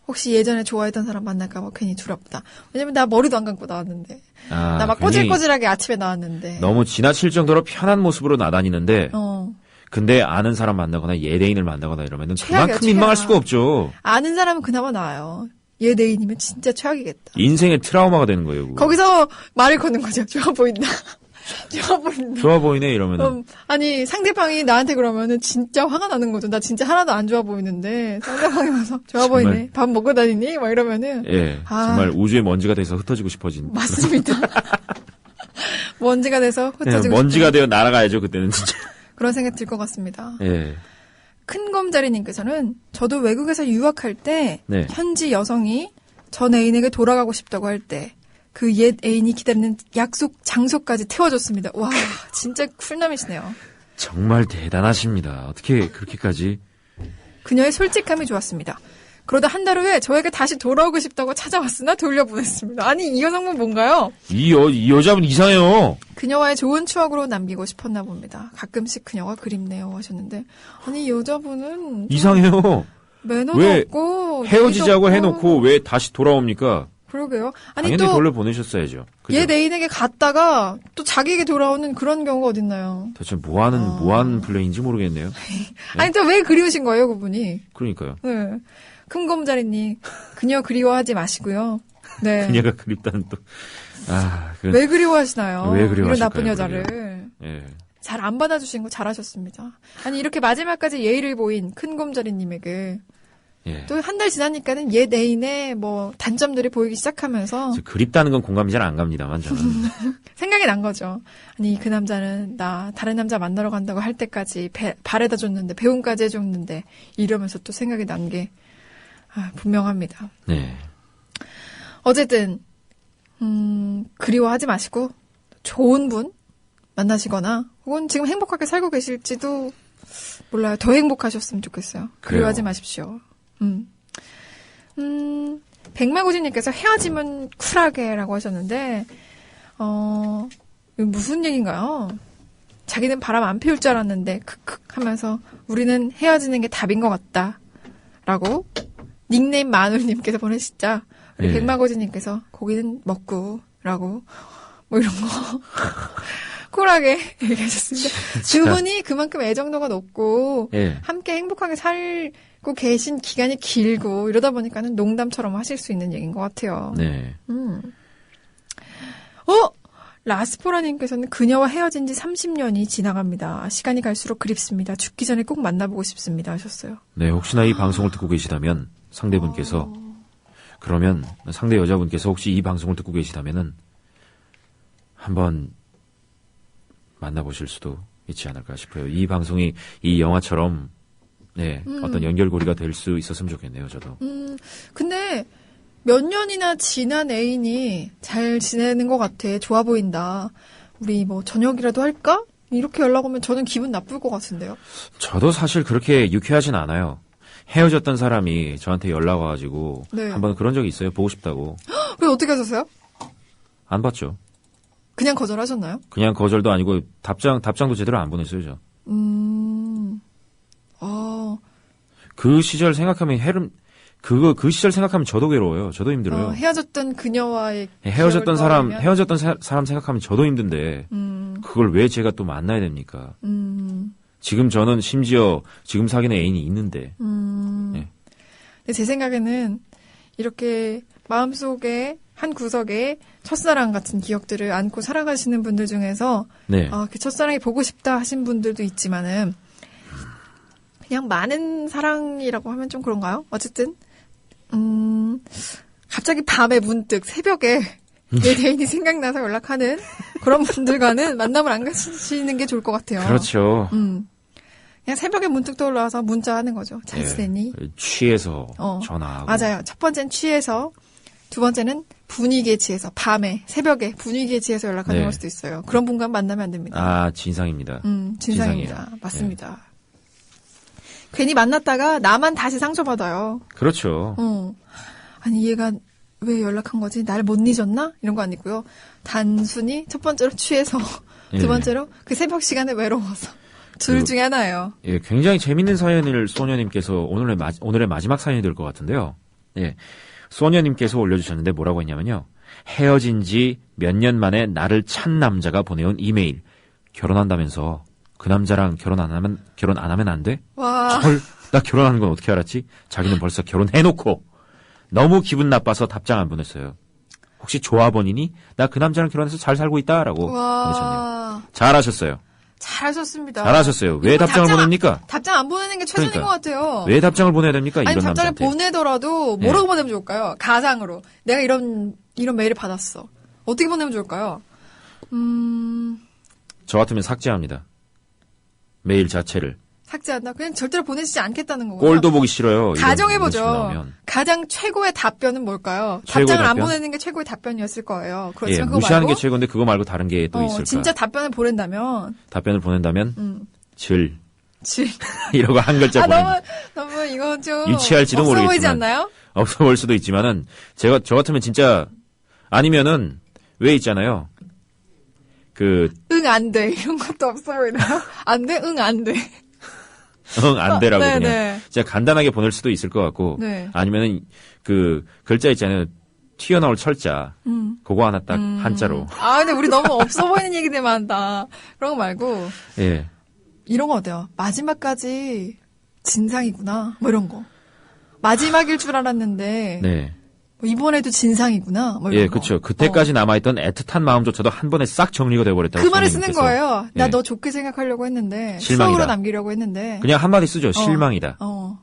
혹시 예전에 좋아했던 사람 만날까봐 괜히 두렵다. 왜냐면 나 머리도 안 감고 나왔는데. 나 막 굉장히 꼬질꼬질하게 아침에 나왔는데. 너무 지나칠 정도로 편한 모습으로 나다니는데 근데 아는 사람 만나거나 예대인을 만나거나 이러면은 최악이야, 그만큼 민망할 최악. 수가 없죠. 아는 사람은 그나마 나아요. 얘 내인이면 진짜 최악이겠다. 인생의 트라우마가 되는 거예요. 그거. 거기서 말을 거는 거죠. 좋아 보인다. 좋아 보인다. 좋아 보이네 이러면은 아니 상대방이 나한테 그러면은 진짜 화가 나는 거죠. 나 진짜 하나도 안 좋아 보이는데 상대방이 와서 좋아 정말. 보이네. 밥 먹고 다니니? 막 이러면은 예, 정말 우주의 먼지가 돼서 흩어지고 싶어진. 맞습니다. 먼지가 돼서 흩어지고 먼지가 싶은 되어 날아가야죠 그때는 진짜. 그런 생각 들 것 같습니다. 예. 큰검자리님께서는 저도 외국에서 유학할 때 네. 현지 여성이 전 애인에게 돌아가고 싶다고 할 때 그 옛 애인이 기다리는 약속 장소까지 태워줬습니다. 와 진짜 쿨남이시네요. 정말 대단하십니다. 어떻게 그렇게까지? 그녀의 솔직함이 좋았습니다. 그러다 한 달 후에 저에게 다시 돌아오고 싶다고 찾아왔으나 돌려보냈습니다. 아니 이 여성분 뭔가요? 이 여자분 이상해요. 그녀와의 좋은 추억으로 남기고 싶었나 봅니다. 가끔씩 그녀가 그립네요 하셨는데 아니 이 여자분은 이상해요. 매너도 왜 없고 헤어지자고 예의도 해놓고 없고. 왜 다시 돌아옵니까? 그러게요. 아니 당연히 또 돌려보내셨어야죠. 그죠? 얘 애인에게 갔다가 또 자기에게 돌아오는 그런 경우가 어딨나요? 대체 뭐하는 플레이인지 모르겠네요. 아니 또 왜 그리우신 거예요 그분이? 그러니까요. 네. 큰검자리님 그녀 그리워하지 마시고요. 네. 그녀가 그립다는 또. 왜 그리워하시나요? 왜 그리워하실까요, 이런 나쁜 여자를. 예. 잘 안 받아주신 거 잘하셨습니다. 아니 이렇게 마지막까지 예의를 보인 큰검자리님에게 예. 또 한 달 지나니까는 옛 애인의 뭐 단점들이 보이기 시작하면서 그립다는 건 공감이 잘 안 갑니다만 저는. 생각이 난 거죠. 아니 그 남자는 나 다른 남자 만나러 간다고 할 때까지 바래다 줬는데 배웅까지 해줬는데 이러면서 또 생각이 난 게 분명합니다. 네. 어쨌든 그리워하지 마시고 좋은 분 만나시거나 혹은 지금 행복하게 살고 계실지도 몰라요. 더 행복하셨으면 좋겠어요. 그리워하지 마십시오. 백마고진님께서 헤어지면 쿨하게라고 하셨는데 이거 무슨 얘기인가요? 자기는 바람 안 피울 줄 알았는데 크크 하면서 우리는 헤어지는 게 답인 것 같다 라고 닉네임 마누님께서 보내시자 우리 예. 백마고진님께서 고기는 먹고 라고 뭐 이런 거 쿨하게 얘기하셨습니다. 두 분이 그만큼 애정도가 높고 예. 함께 행복하게 살고 계신 기간이 길고 이러다 보니까는 농담처럼 하실 수 있는 얘기인 것 같아요. 네. 라스포라님께서는 그녀와 헤어진 지 30년이 지나갑니다. 시간이 갈수록 그립습니다. 죽기 전에 꼭 만나보고 싶습니다 하셨어요. 네, 혹시나 이 방송을 듣고 계시다면 상대분께서 그러면 상대 여자분께서 혹시 이 방송을 듣고 계시다면은 한번 만나보실 수도 있지 않을까 싶어요. 이 방송이 이 영화처럼 네, 어떤 연결고리가 될 수 있었으면 좋겠네요, 저도. 근데 몇 년이나 지난 애인이 잘 지내는 것 같아. 좋아 보인다. 우리 뭐 저녁이라도 할까? 이렇게 연락 오면 저는 기분 나쁠 것 같은데요. 저도 사실 그렇게 유쾌하진 않아요. 헤어졌던 사람이 저한테 연락 와가지고 네. 한번 그런 적이 있어요. 보고 싶다고. 그래서 어떻게 하셨어요? 안 봤죠. 그냥 거절하셨나요? 그냥 거절도 아니고 답장도 제대로 안 보냈어요, 저. 그 시절 생각하면 그 시절 생각하면 저도 괴로워요. 저도 힘들어요. 헤어졌던 그녀와의 헤어졌던 사람 기억을 헤어졌던 사람 생각하면 저도 힘든데 그걸 왜 제가 또 만나야 됩니까? 지금 저는 심지어 지금 사귀는 애인이 있는데. 네. 근데 제 생각에는 이렇게 마음속에 한 구석에 첫사랑 같은 기억들을 안고 살아가시는 분들 중에서 네. 그 첫사랑이 보고 싶다 하신 분들도 있지만은 그냥 많은 사랑이라고 하면 좀 그런가요? 어쨌든 갑자기 밤에 문득 새벽에 내 대인이 생각나서 연락하는 그런 분들과는 만남을 안 가시는 게 좋을 것 같아요. 그렇죠. 그냥 새벽에 문득 떠올라와서 문자하는 거죠. 잘 지내니? 취해서 전화하고. 맞아요. 첫 번째는 취해서, 두 번째는 분위기에 취해서, 밤에, 새벽에 분위기에 취해서 연락하는 걸 수도 있어요. 그런 분과 만나면 안 됩니다. 진상입니다. 진상입니다. 진상이에요. 맞습니다. 괜히 만났다가 나만 다시 상처받아요. 그렇죠. 아니 얘가 왜 연락한 거지? 날 못 잊었나? 이런 거 아니고요. 단순히 첫 번째로 취해서 예. 두 번째로 그 새벽 시간에 외로워서 둘 중에 하나예요. 예, 굉장히 재밌는 사연을 소녀님께서 오늘의 마지막 사연이 될 것 같은데요. 예, 소녀님께서 올려주셨는데 뭐라고 했냐면요. 헤어진 지 몇 년 만에 나를 찬 남자가 보내온 이메일. 결혼한다면서 그 남자랑 결혼 안 하면 안 돼? 와. 헐, 나 결혼하는 건 어떻게 알았지? 자기는 벌써 결혼해놓고 너무 기분 나빠서 답장 안 보냈어요. 혹시 조합원이니? 나 그 남자랑 결혼해서 잘 살고 있다라고 보내셨네요. 와. 잘하셨어요. 잘하셨습니다. 잘하셨어요. 왜 이거 답장을 보냅니까? 답장 안 보내는 게 최선인 그러니까. 것 같아요. 왜 답장을 보내야 됩니까? 아니 이런 답장을 남자한테. 보내더라도 뭐라고 보내면 좋을까요? 가상으로 내가 이런 메일을 받았어. 어떻게 보내면 좋을까요? 저 같으면 삭제합니다. 메일 자체를. 삭제한다. 그냥 절대로 보내지 않겠다는 거고요. 꼴도 보기 싫어요. 가정해보죠. 이런 식으로 나오면. 가장 최고의 답변은 뭘까요? 최고의 답장을 안 답변? 보내는 게 최고의 답변이었을 거예요. 예, 그렇지만 그거 무시하는 말고 게 최고인데 그거 말고 다른 게 또 있을까? 진짜 답변을 보낸다면 답변을 보낸다면 질 질. 이러고 한 글자 보내는. 너무 이거 좀 유치할지도 없어 모르겠지만. 보이지 않나요? 없어 보일 수도 있지만은 저 같으면 진짜 아니면은 왜 있잖아요. 그 응, 안 돼. 이런 것도 없어 보이나요? 안 돼? 응, 안 돼. 안 되라고 네, 그냥 네. 진짜 간단하게 보낼 수도 있을 것 같고 네. 아니면은 그 글자 있잖아요. 튀어나올 철자. 그거 하나 딱 한자로. 아, 근데 우리 너무 없어 보이는 얘기들만 한다. 그런 거 말고 예. 이런 거 어때요? 마지막까지 진상이구나. 뭐 이런 거. 마지막일 줄 알았는데 네. 뭐 이번에도 진상이구나. 뭐 이런 예, 거. 그렇죠. 그때까지 남아있던 애틋한 마음조차도 한 번에 싹 정리가 돼버렸다고. 그 말을 쓰는 손님께서. 거예요. 나 예. 너 좋게 생각하려고 했는데 실망이다. 추억으로 남기려고 했는데 그냥 한마디 쓰죠. 실망이다.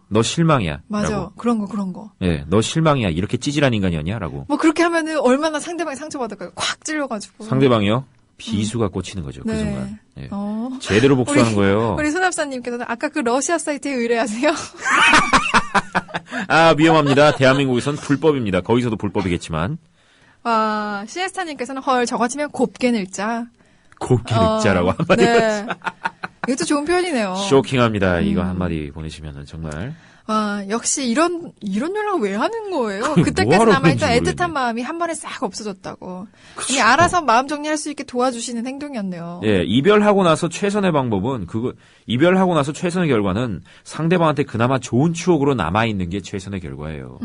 너 실망이야. 맞아. 라고. 그런 거. 예, 너 실망이야. 이렇게 찌질한 인간이었냐? 라고. 뭐 그렇게 하면은 얼마나 상대방이 상처받을까요? 콱 찔려가지고. 상대방이요? 비수가 꽂히는 거죠. 그 네. 순간. 예. 어. 제대로 복수하는 거예요. 우리 손합사님께서는 아까 그 러시아 사이트에 의뢰하세요? 아, 위험합니다. 대한민국에선 불법입니다. 거기서도 불법이겠지만. 와, 시에스타님께서는 헐, 저 같으면 곱게 늙자. 곱게 늙자라고 한마디 네. 이것도 좋은 표현이네요. 쇼킹합니다. 이거 한마디 보내시면은 정말. 와, 역시 이런 연락을 왜 하는 거예요? 그게 그때까지 뭐하러 남아있던 그런지 애틋한 모르겠네. 마음이 한 번에 싹 없어졌다고. 그쵸. 그냥 알아서 마음 정리할 수 있게 도와주시는 행동이었네요. 예, 이별하고 나서 최선의 방법은 이별하고 나서 최선의 결과는 상대방한테 그나마 좋은 추억으로 남아있는 게 최선의 결과예요.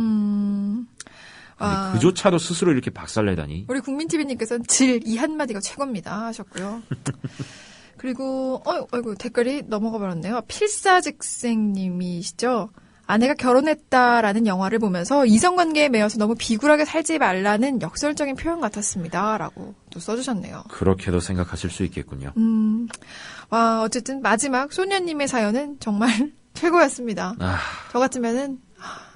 아니, 그조차도 스스로 이렇게 박살내다니. 우리 국민TV님께서는 질 이 한마디가 최고입니다 하셨고요. 그리고 아이고 댓글이 넘어가 버렸네요. 필사즉생님이시죠. 아내가 결혼했다라는 영화를 보면서 이성관계에 매여서 너무 비굴하게 살지 말라는 역설적인 표현 같았습니다. 라고 또 써주셨네요. 그렇게도 생각하실 수 있겠군요. 와, 어쨌든 마지막 소녀님의 사연은 정말 최고였습니다. 아, 저 같으면은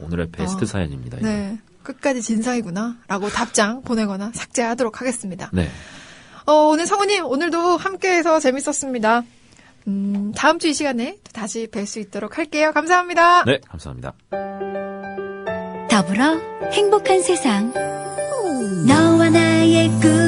오늘의 베스트 사연입니다. 이거. 네, 끝까지 진상이구나 라고 답장 보내거나 삭제하도록 하겠습니다. 네. 오늘 성우님 오늘도 함께해서 재밌었습니다. 다음 주 이 시간에 또 다시 뵐 수 있도록 할게요. 감사합니다. 네, 감사합니다. 더불어 행복한 세상. 너와 나의 꿈